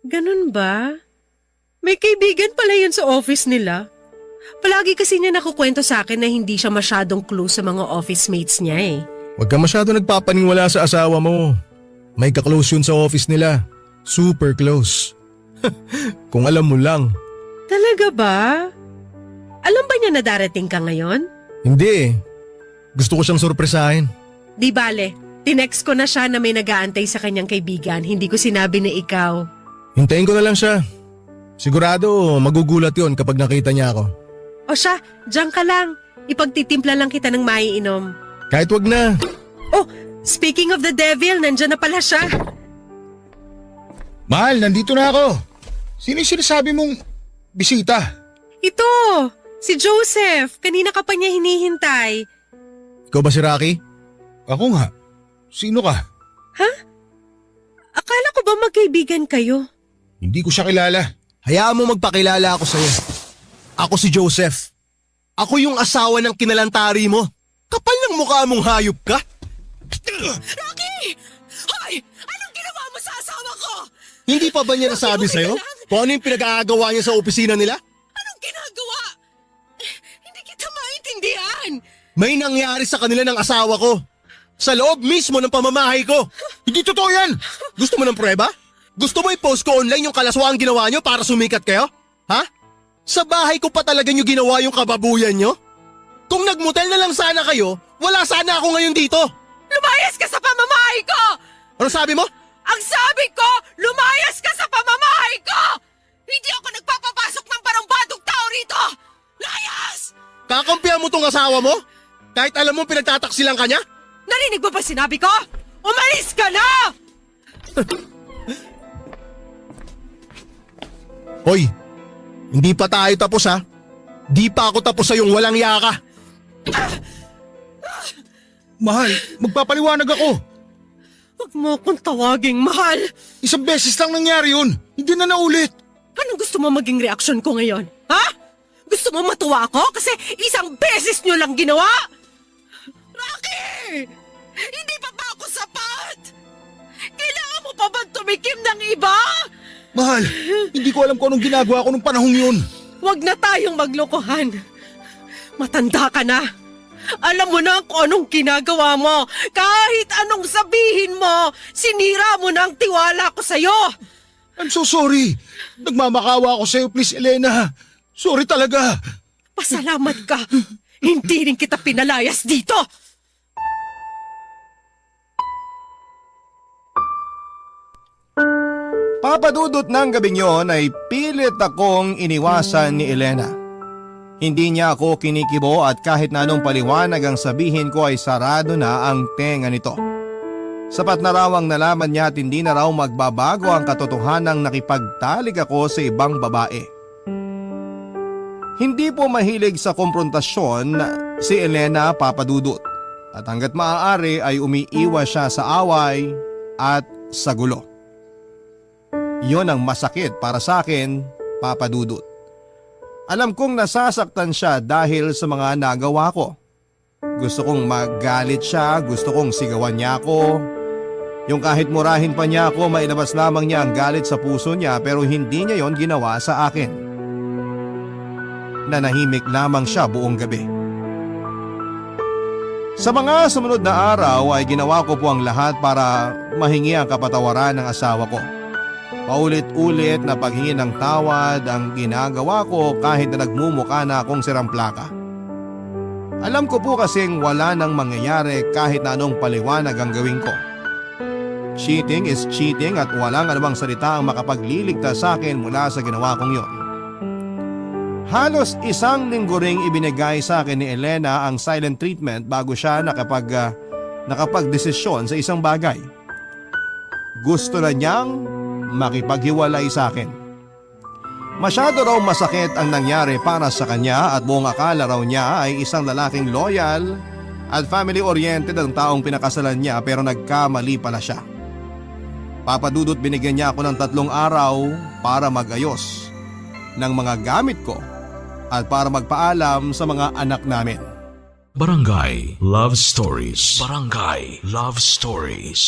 Ganun ba? May kaibigan pala yun sa office nila. Palagi kasi niya nakukwento sa akin na hindi siya masyadong close sa mga office mates niya eh. Huwag ka masyado nagpapaniwala sa asawa mo. May ka-close yun sa office nila. Super close. Kung alam mo lang. Talaga ba? Alam ba niya na darating ka ngayon? Hindi eh. Gusto ko siyang sorpresahin. Di bale, tinext ko na siya na may nag-aantay sa kanyang kaibigan. Hindi ko sinabi na ikaw. Hintayin ko na lang siya. Sigurado magugulat yon kapag nakita niya ako. O siya, diyan ka lang. Ipagtitimpla lang kita ng maiinom. Kahit wag na. Oh, speaking of the devil, nandyan na pala siya. Mahal, nandito na ako. Sino yung sinasabi mong bisita? Ito, si Joseph. Kanina ka pa niya hinihintay. Ikaw ba si Rocky? Ako nga. Sino ka? Akala ko ba magkaibigan kayo? Hindi ko siya kilala. Hayaan mo magpakilala ako sa'yo. Ako si Joseph. Ako yung asawa ng kinalantari mo. Kapal ng mukha mong hayop ka. Rocky! Hoy! Anong ginawa mo sa asawa ko? Hindi pa ba niya nasabi sa'yo kung ano yung pinag-aagawa niya sa opisina nila? Anong ginagawa? Hindi kita maintindihan. May nangyari sa kanila ng asawa ko. Sa loob mismo ng pamamahay ko. Hindi totoo yan. Gusto mo ng prueba? Gusto mo i-post ko online yung kalaswang ginawa nyo para sumikat kayo? Ha? Sa bahay ko pa talaga nyo ginawa yung kababuyan nyo? Kung nagmotel na lang sana kayo, wala sana ako ngayon dito. Lumayas ka sa pamamahay ko! Ano sabi mo? Ang sabi ko, lumayas ka sa pamamahay ko! Hindi ako nagpapapasok ng barumbadong tao rito! Layas! Kakampihan mo tong asawa mo? Kahit alam mo pinagtataksilan ka niya? Narinig mo ba sinabi ko? Umalis ka na! Hoy, hindi pa tayo tapos ha. Di pa ako tapos sa yung walang yaka. Mahal, magpapaliwanag ako. Huwag mo akong tawaging mahal. Isang beses lang nangyari yun. Hindi na naulit. Anong gusto mo maging reaksyon ko ngayon? Ha? Gusto mo matuwa ako kasi isang beses nyo lang ginawa? Rocky! Hindi pa ba ako sapat? Kailangan mo pa ba tumikim ng iba? Mahal, hindi ko alam kung anong ginagawa ko nung panahong yun. Huwag na tayong maglokohan. Matanda ka na. Alam mo na kung anong ginagawa mo. Kahit anong sabihin mo, sinira mo na ang tiwala ko sa'yo. I'm so sorry. Nagmamakawa ako sa'yo, please, Elena. Sorry talaga. Pasalamat ka. Hindi rin kita pinalayas dito. Papadudot ng gabing yon ay pilit akong iniwasan ni Elena. Hindi niya ako kinikibo at kahit na anong paliwanag ang sabihin ko ay sarado na ang tenga nito. Sapat na raw ang nalaman niya at hindi na raw magbabago ang katotohanang nakipagtalik ako sa ibang babae. Hindi po mahilig sa komprontasyon si Elena, Papadudot, at hanggat maaari ay umiiwas siya sa away at sa gulo. Yon ang masakit para sa akin, Papadudot. Alam kong nasasaktan siya dahil sa mga nagawa ko. Gusto kong magalit siya, gusto kong sigawan niya ako. Yung kahit murahin pa niya ako, mailabas lamang niya ang galit sa puso niya pero hindi niya yon ginawa sa akin. Nanahimik lamang siya buong gabi. Sa mga sumunod na araw ay ginawa ko po ang lahat para mahingi ang kapatawaran ng asawa ko. Paulit-ulit na paghingi ng tawad ang ginagawa ko kahit na nagmumukha na akong siramplaka. Alam ko po kasing wala nang mangyayari kahit na anong paliwanag ang gawin ko. Cheating is cheating at walang anumang salita ang makapagliligtas sa akin mula sa ginawa kong yon. Halos 1 linggo ring ibinigay sa akin ni Elena ang silent treatment bago siya nakapagdesisyon sa isang bagay. Gusto na niyang makipaghiwalay sa akin. Masyado raw masakit ang nangyari para sa kanya at buong akala raw niya ay isang lalaking loyal at family-oriented ang taong pinakasalan niya pero nagkamali pala siya. Papadudot, binigyan niya ako ng 3 araw para magayos ng mga gamit ko at para magpaalam sa mga anak namin. Barangay Love Stories. Barangay Love Stories.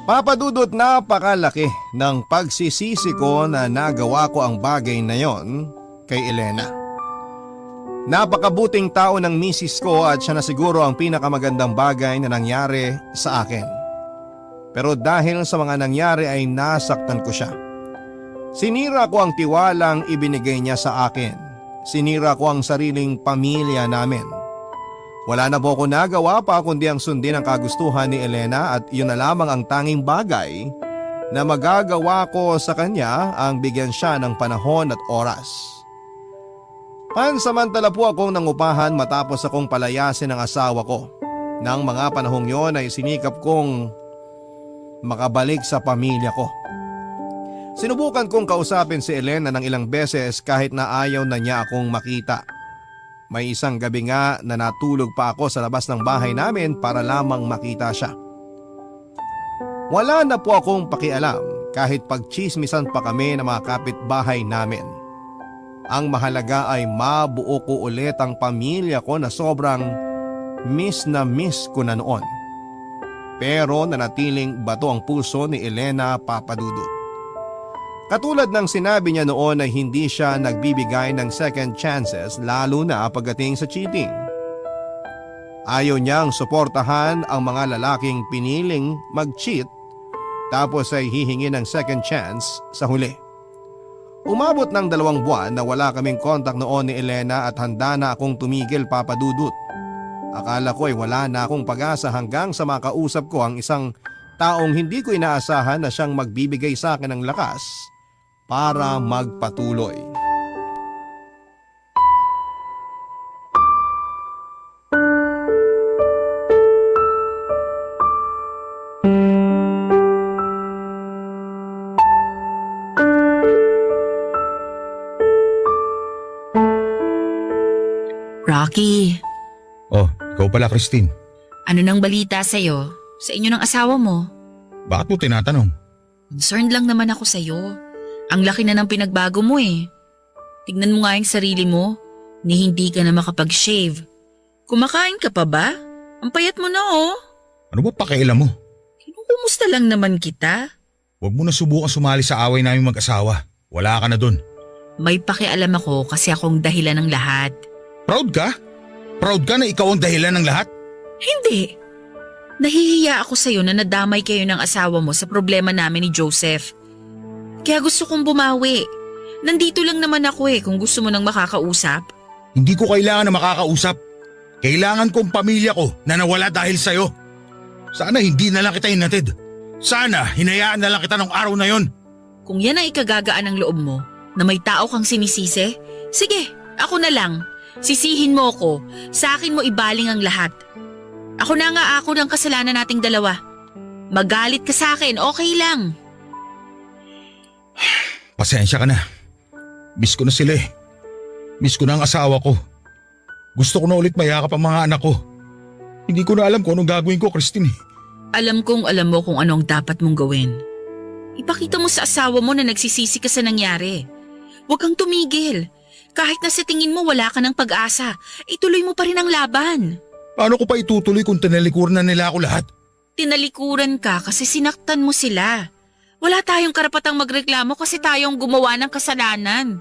Papadudot, napakalaki ng pagsisisi ko na nagawa ko ang bagay na yon kay Elena. Napakabuting tao ng misis ko at siya na siguro ang pinakamagandang bagay na nangyari sa akin. Pero dahil sa mga nangyari ay nasaktan ko siya. Sinira ko ang tiwalang ibinigay niya sa akin. Sinira ko ang sariling pamilya namin. Wala na po ako nagawa pa kundi ang sundin ang kagustuhan ni Elena at yun na lamang ang tanging bagay na magagawa ko sa kanya ang bigyan siya ng panahon at oras. Pansamantala po akong nangupahan matapos akong palayasin ng asawa ko. Nang mga panahong yon ay sinikap kong makabalik sa pamilya ko. Sinubukan kong kausapin si Elena ng ilang beses kahit na ayaw na niya akong makita. May isang gabi nga na natulog pa ako sa labas ng bahay namin para lamang makita siya. Wala na po akong pakialam kahit pagchismisan pa kami ng mga kapitbahay namin. Ang mahalaga ay mabuo ko ulit ang pamilya ko na sobrang miss na miss ko na noon. Pero nanatiling bato ang puso ni Elena, Papadudot. Katulad ng sinabi niya noon ay hindi siya nagbibigay ng second chances lalo na pagdating sa cheating. Ayaw niyang suportahan ang mga lalaking piniling mag-cheat tapos ay hihingi ng second chance sa huli. Umabot ng 2 buwan na wala kaming kontak noon ni Elena at handa na akong tumigil, Papadudot. Akala ko ay wala na akong pag-asa hanggang sa makausap ko ang isang taong hindi ko inaasahan na siyang magbibigay sa akin ng lakas para magpatuloy. Rocky, Oh, ikaw pala, Christine. ano nang balita sa'yo? Sa inyo ng asawa mo? Bakit mo tinatanong? Concerned lang naman ako sa'yo. Ang laki na ng pinagbago mo eh. Tignan mo nga yung sarili mo, ni hindi ka na makapag-shave. Kumakain ka pa ba? Ang payat mo na oh. Ano ba pakialam mo? Kinukumusta lang naman kita. Huwag mo na subukan sumali sa away namin mag-asawa. Wala ka na dun. May pakialam ako kasi akong dahilan ng lahat. Proud ka? Proud ka na ikaw ang dahilan ng lahat? Hindi. Nahihiya ako sa'yo na nadamay kayo ng asawa mo sa problema namin ni Joseph. Kaya gusto kong bumawi. Nandito lang naman ako eh kung gusto mo nang makakausap. Hindi ko kailangan na makakausap. Kailangan kong pamilya ko na nawala dahil sa'yo. Sana hindi na lang kita hinatid. Sana hinayaan na lang kita nung araw na yon. Kung yan ang ikagagaan ng loob mo, na may tao kang sinisisi, sige, ako na lang. Sisihin mo ko, sa akin mo ibaling ang lahat. Ako na nga ako ng kasalanan nating dalawa. Magalit ka sa akin, okay lang. Pasensya ka na. Miss ko na sila eh. Miss ko na ang asawa ko. Gusto ko na ulit mayakap ang mga anak ko. Hindi ko na alam kung anong gagawin ko, Christine. Alam kong alam mo kung ano ang dapat mong gawin. Ipakita mo sa asawa mo na nagsisisi ka sa nangyari. Huwag kang tumigil. Kahit na sa tingin mo wala ka ng pag-asa, ituloy mo pa rin ang laban. Paano ko pa itutuloy kung tinalikuran na nila ako lahat? Tinalikuran ka kasi sinaktan mo sila. Wala tayong karapatang magreklamo kasi tayong gumawa ng kasalanan.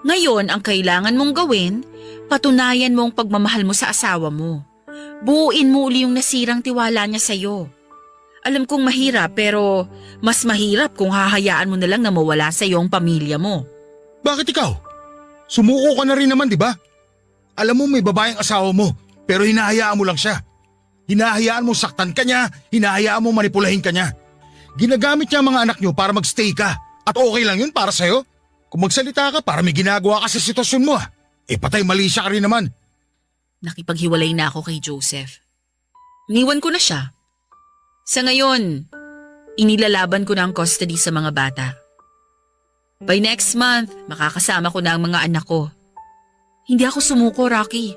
Ngayon, ang kailangan mong gawin, patunayan mo ang pagmamahal mo sa asawa mo. Buuin mo uli yung nasirang tiwala niya sa'yo. Alam kong mahirap pero mas mahirap kung hahayaan mo na lang na mawala sa iyong pamilya mo. Bakit ikaw? Sumuko ka na rin naman, di ba? Alam mo may babaeng asawa mo pero hinahayaan mo lang siya. Hinahayaan mo saktan ka niya, hinahayaan mo manipulahin ka niya. Ginagamit niya ang mga anak niyo para magstay ka at okay lang yun para sa'yo. Kung magsalita ka para may ginagawa ka sa sitwasyon mo patay mali siya ka rin naman. Nakipaghiwalay na ako kay Joseph. Iniwan ko na siya. Sa ngayon, inilalaban ko na ang custody sa mga bata. By next month, makakasama ko na ang mga anak ko. Hindi ako sumuko, Rocky.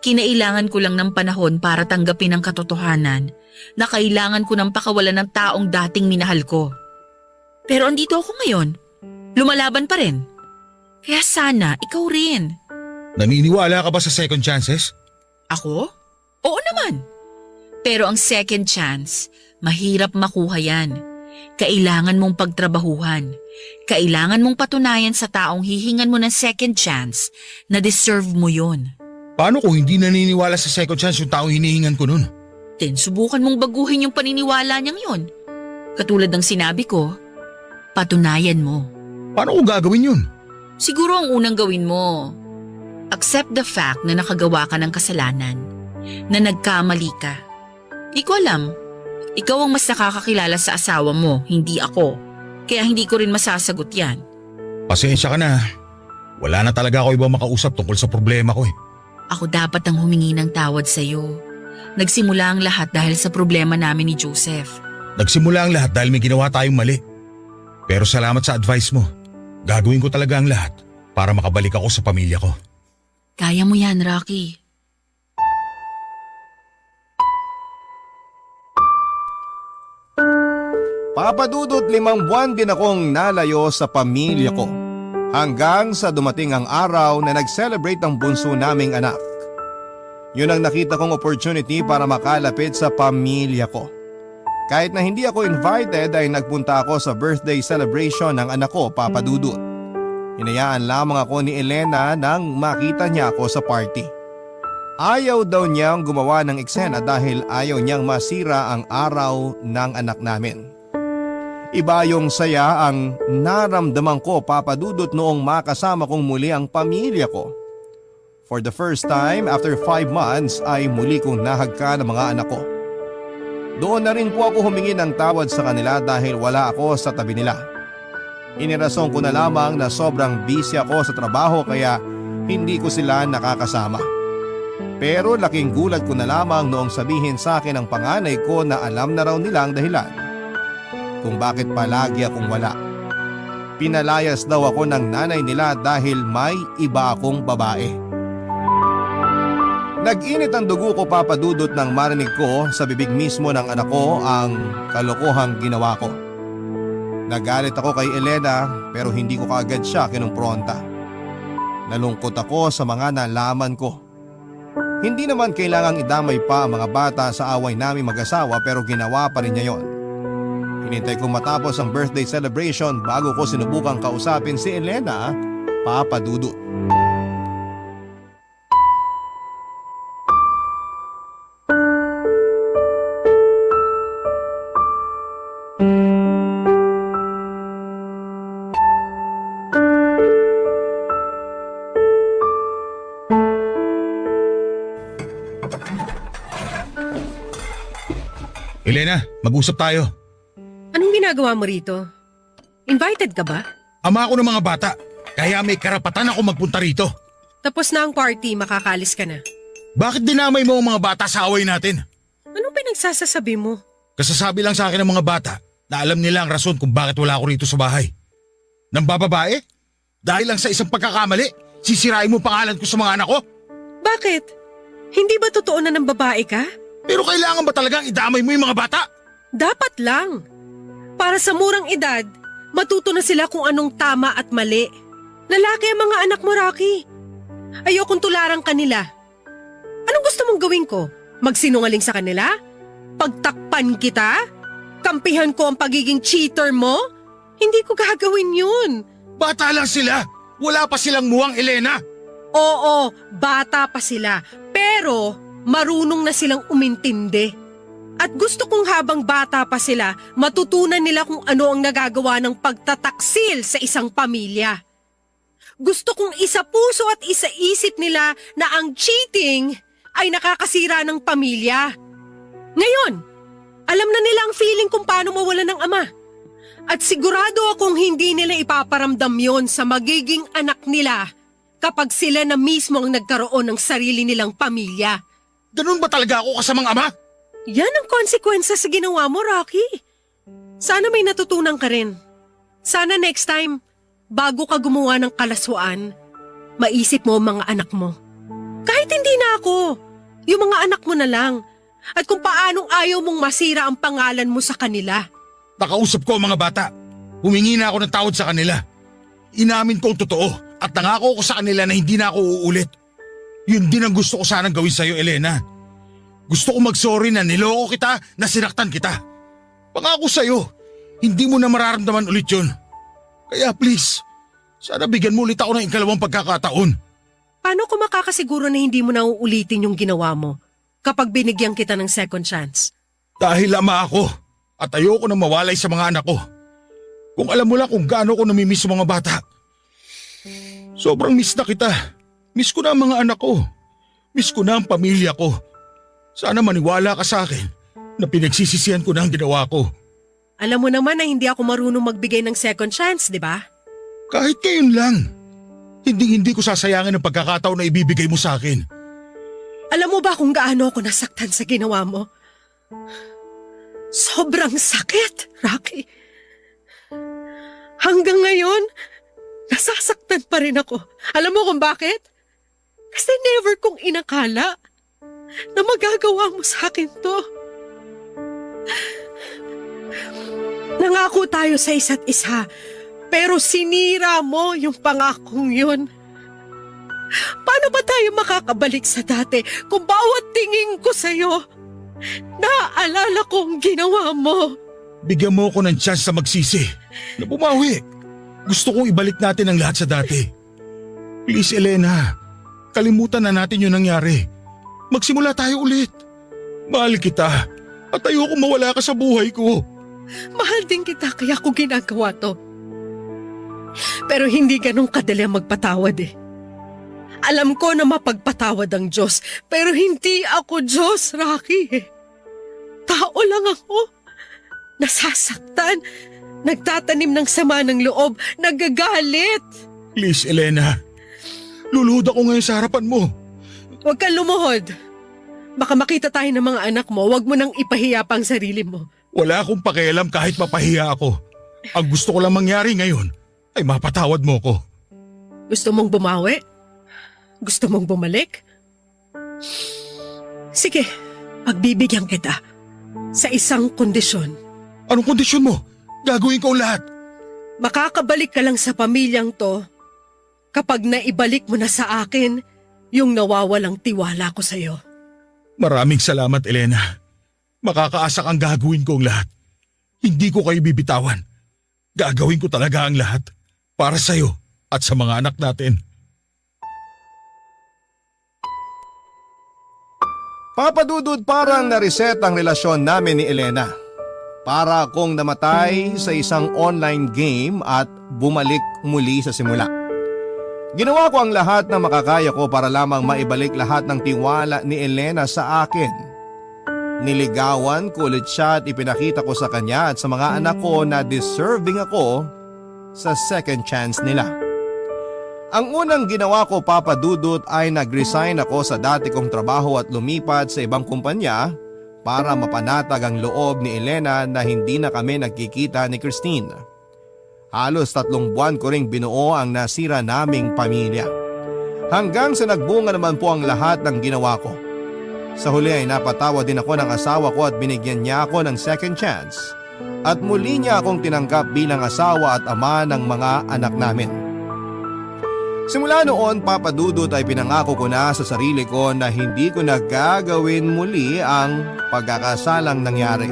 Kinailangan ko lang ng panahon para tanggapin ang katotohanan na kailangan ko ng pakawalan ng taong dating minahal ko. Pero andito ako ngayon. Lumalaban pa rin. Kaya sana, ikaw rin. Naniniwala ka ba sa second chances? Ako? Oo naman. Pero ang second chance, mahirap makuha yan. Kailangan mong pagtrabahuhan. Kailangan mong patunayan sa taong hihingan mo ng second chance na deserve mo yun. Paano kung hindi naniniwala sa second chance yung taong hinihingan ko nun? Then subukan mong baguhin yung paniniwala niyang yun. Katulad ng sinabi ko, patunayan mo. Paano ko gagawin yun? Siguro ang unang gawin mo, accept the fact na nakagawa ka ng kasalanan, na nagkamali ka. Di ko alam, ikaw ang mas nakakakilala sa asawa mo, hindi ako. Kaya hindi ko rin masasagot yan. Pasensya ka na. Wala na talaga ako ibang makausap tungkol sa problema ko. Ako dapat ang humingi ng tawad sa'yo. Nagsimula ang lahat dahil sa problema namin ni Joseph. Nagsimula ang lahat dahil may ginawa tayong mali. Pero salamat sa advice mo. Gagawin ko talaga ang lahat para makabalik ako sa pamilya ko. Kaya mo yan, Rocky. Papadudot 5 buwan din akong nalayo sa pamilya ko. Hanggang sa dumating ang araw na nag-celebrate ang bunso naming anak. Yun ang nakita kong opportunity para makalapit sa pamilya ko. Kahit na hindi ako invited ay nagpunta ako sa birthday celebration ng anak ko, Papa Dudut. Hinayaan lamang ako ni Elena nang makita niya ako sa party. Ayaw daw niyang gumawa ng eksena dahil ayaw niyang masira ang araw ng anak namin. Iba yung saya ang naramdaman ko, Papa Dudut, noong makasama kong muli ang pamilya ko. For the first time after 5 months ay muli kong nahagka ng mga anak ko. Doon na rin po ako humingi ng tawad sa kanila dahil wala ako sa tabi nila. Inirason ko na lamang na sobrang busy ako sa trabaho kaya hindi ko sila nakakasama. Pero laking gulat ko na lamang noong sabihin sa akin ng panganay ko na alam na raw nila ang dahilan kung bakit palagi akong wala. Pinalayas daw ako ng nanay nila dahil may iba akong babae. Nag-init ang dugo ko, Papa Dudut, nang marinig ko sa bibig mismo ng anak ko ang kalokohang ginawa ko. Nagalit ako kay Elena pero hindi ko kaagad siya kinumpronta. Nalungkot ako sa mga nalaman ko. Hindi naman kailangang idamay pa ang mga bata sa away namin mag-asawa pero ginawa pa rin niya yon. Hinintay kong matapos ang birthday celebration bago ko sinubukang kausapin si Elena, Papa Dudut. Elena, mag-usap tayo. Anong ginagawa mo rito? Invited ka ba? Ama ako ng mga bata, kaya may karapatan ako magpunta rito. Tapos na ang party, makakalis ka na. Bakit dinamay mo ang mga bata sa away natin? Anong pinagsasasabi mo? Kasasabi lang sa akin ng mga bata na alam nila ang rason kung bakit wala ako rito sa bahay. Nang bababae? Dahil lang sa isang pagkakamali, sisirain mo pangalan ko sa mga anak ko? Bakit? Hindi ba totoo na ng babae ka? Pero kailangan ba talagang idamay mo yung mga bata? Dapat lang. Para sa murang edad, matuto na sila kung anong tama at mali. Lalaki ang mga anak mo, Rocky. Ayokong tularang kanila. Anong gusto mong gawin ko? Magsinungaling sa kanila? Pagtakpan kita? Kampihan ko ang pagiging cheater mo? Hindi ko gagawin yun. Bata lang sila. Wala pa silang muwang, Elena. Oo, bata pa sila. Pero marunong na silang umintindi. At gusto kong habang bata pa sila, matutunan nila kung ano ang nagagawa ng pagtataksil sa isang pamilya. Gusto kong isa puso at isa isip nila na ang cheating ay nakakasira ng pamilya. Ngayon, alam na nila ang feeling kung paano mawala ng ama. At sigurado akong hindi nila ipaparamdam yon sa magiging anak nila kapag sila na mismo ang nagkaroon ng sarili nilang pamilya. Ganun ba talaga ako kasamang ama? Yan ang konsekwensya sa ginawa mo, Rocky. Sana may natutunan ka rin. Sana next time, bago ka gumawa ng kalaswaan, maisip mo ang mga anak mo. Kahit hindi na ako, yung mga anak mo na lang. At kung paanong ayaw mong masira ang pangalan mo sa kanila. Nakausap ko ang mga bata. Humingi na ako ng tawad sa kanila. Inamin ko ang totoo at nangako ko sa kanila na hindi na ako uulit. Yun din ang gusto ko sanang gawin sa'yo, Elena. Gusto ko mag-sorry na niloko kita, na sinaktan kita. Pangako sa'yo, hindi mo na mararamdaman ulit yun. Kaya please, sana bigyan mo ulit ako ng ikalawang pagkakataon. Paano ko makakasiguro na hindi mo na uulitin yung ginawa mo kapag binigyan kita ng second chance? Dahil ama ako at ayoko na mawalay sa mga anak ko. Kung alam mo lang kung gaano ko namimiss sa mga bata. Sobrang miss na kita. Miss ko na ang mga anak ko. Miss ko na ang pamilya ko. Sana maniwala ka sa akin na pinagsisisihan ko na ang ginawa ko. Alam mo naman na hindi ako marunong magbigay ng second chance, di ba? Kahit ngayon lang. Hindi ko sasayangin ang pagkakataon na ibibigay mo sa akin. Alam mo ba kung gaano ako nasaktan sa ginawa mo? Sobrang sakit, Rocky. Hanggang ngayon, nasasaktan pa rin ako. Alam mo kung bakit? Kasi never kong inakala na magagawa mo sa akin to. Nangako tayo sa isa't isa, pero sinira mo yung pangakong yun. Paano ba tayo makakabalik sa dati kung bawat tingin ko sa'yo, naaalala ko ang ginawa mo? Bigyan mo ako ng chance na magsisi, na bumawi. Gusto kong ibalik natin ang lahat sa dati. Please, Elena, kalimutan na natin yung nangyari. Magsimula tayo ulit. Mahal kita at ayoko mawala ka sa buhay ko. Mahal din kita kaya ko ginagawa to. Pero hindi ganun kadali ang magpatawad eh. Alam ko na mapagpatawad ang Diyos, pero hindi ako Diyos, Rocky. Tao lang ako. Nasasaktan, nagtatanim ng sama ng loob, nagagalit. Please, Elena. Luluhod ako ngayon sa harapan mo. Huwag kang lumuhod. Baka makita tayo ng mga anak mo, huwag mo nang ipahiya pa ang sarili mo. Wala akong pakialam kahit mapahiya ako. Ang gusto ko lang mangyari ngayon ay mapatawad mo ko. Gusto mong bumawi? Gusto mong bumalik? Sige, pagbibigyan kita sa isang kondisyon. Anong kondisyon mo? Gagawin ko ang lahat. Makakabalik ka lang sa pamilyang to kapag naibalik mo na sa akin yung nawawalang tiwala ko sa'yo. Maraming salamat, Elena. Makakaasa kang gagawin ko ang lahat. Hindi ko kayo bibitawan. Gagawin ko talaga ang lahat para sa'yo at sa mga anak natin. Papadudod parang nareset ang relasyon namin ni Elena. Para akong namatay sa isang online game at bumalik muli sa simula. Ginawa ko ang lahat na makakaya ko para lamang maibalik lahat ng tiwala ni Elena sa akin. Niligawan ko ulit siya at ipinakita ko sa kanya at sa mga anak ko na deserving ako sa second chance nila. Ang unang ginawa ko, Papa Dudut, ay nag-resign ako sa dati kong trabaho at lumipat sa ibang kumpanya para mapanatag ang loob ni Elena na hindi na kami nagkikita ni Christine. Halos 3 buwan ko ring binuo ang nasira naming pamilya. Hanggang sa nagbunga naman po ang lahat ng ginawa ko. Sa huli ay napatawa din ako ng asawa ko at binigyan niya ako ng second chance. At muli niya akong tinanggap bilang asawa at ama ng mga anak namin. Simula noon, Papa Dudut, ay pinangako ko na sa sarili ko na hindi ko na gagawin muli ang pagkakasalang nangyari.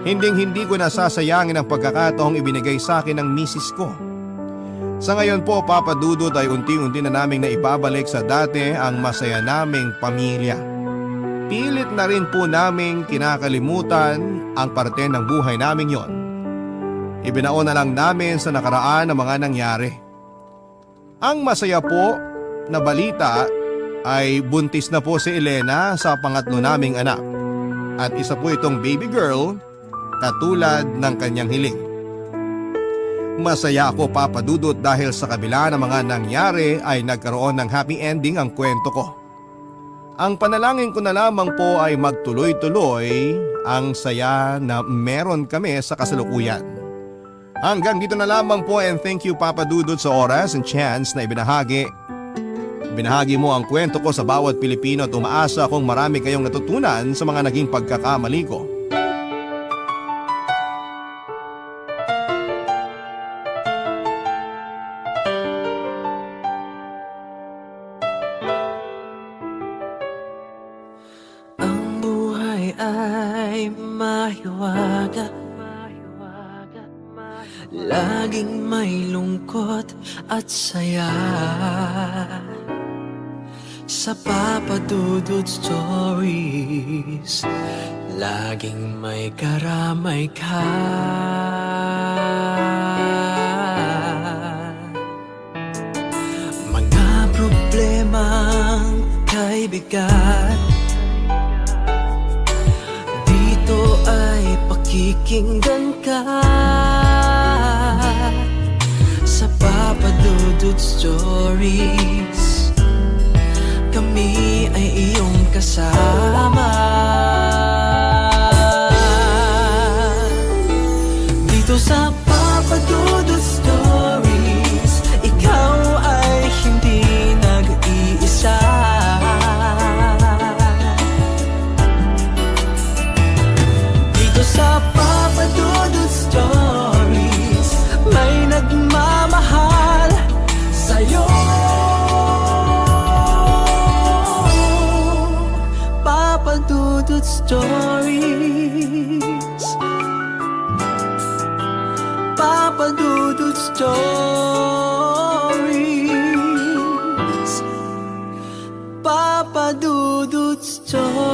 Hindi ko na sasayangin ang pagkakataong ibinigay sa akin ng misis ko. Sa ngayon po, Papa Dudut, ay unti-unti na naming naibabalik sa dati ang masaya naming pamilya. Pilit na rin po naming kinakalimutan ang parte ng buhay naming yon. Ibinaon na lang namin sa nakaraan ang mga nangyari. Ang masaya po na balita ay buntis na po si Elena sa pangatlo naming anak. At isa po itong baby girl katulad ng kanyang hiling. Masaya ako, Papa Dudut, dahil sa kabila ng mga nangyari ay nagkaroon ng happy ending ang kwento ko. Ang panalangin ko na lamang po ay magtuloy-tuloy ang saya na meron kami sa kasalukuyan. Hanggang dito na lamang po, and thank you, Papa Dudut, sa oras and chance na ibinahagi mo ang kwento ko sa bawat Pilipino at umaasa akong marami kayong natutunan sa mga naging pagkakamali ko. Ang buhay ay mahiwaga, laging may lungkot at saya. Sa Papa Dudut Stories, laging may karamay ka. Mga problemang kay bigat, dito ay pakikinggan ka. Sa Papa Dudut Stories, kami ay iyong kasama. Dito sa Papa Dudut Stories, ikaw ay hindi nag-iisa. Dito sa Papa Dudut Stories, may nagmamahal sa'yo. Papa Dudut Stories, Papa Dudut Stories, Papa Dudut Stories.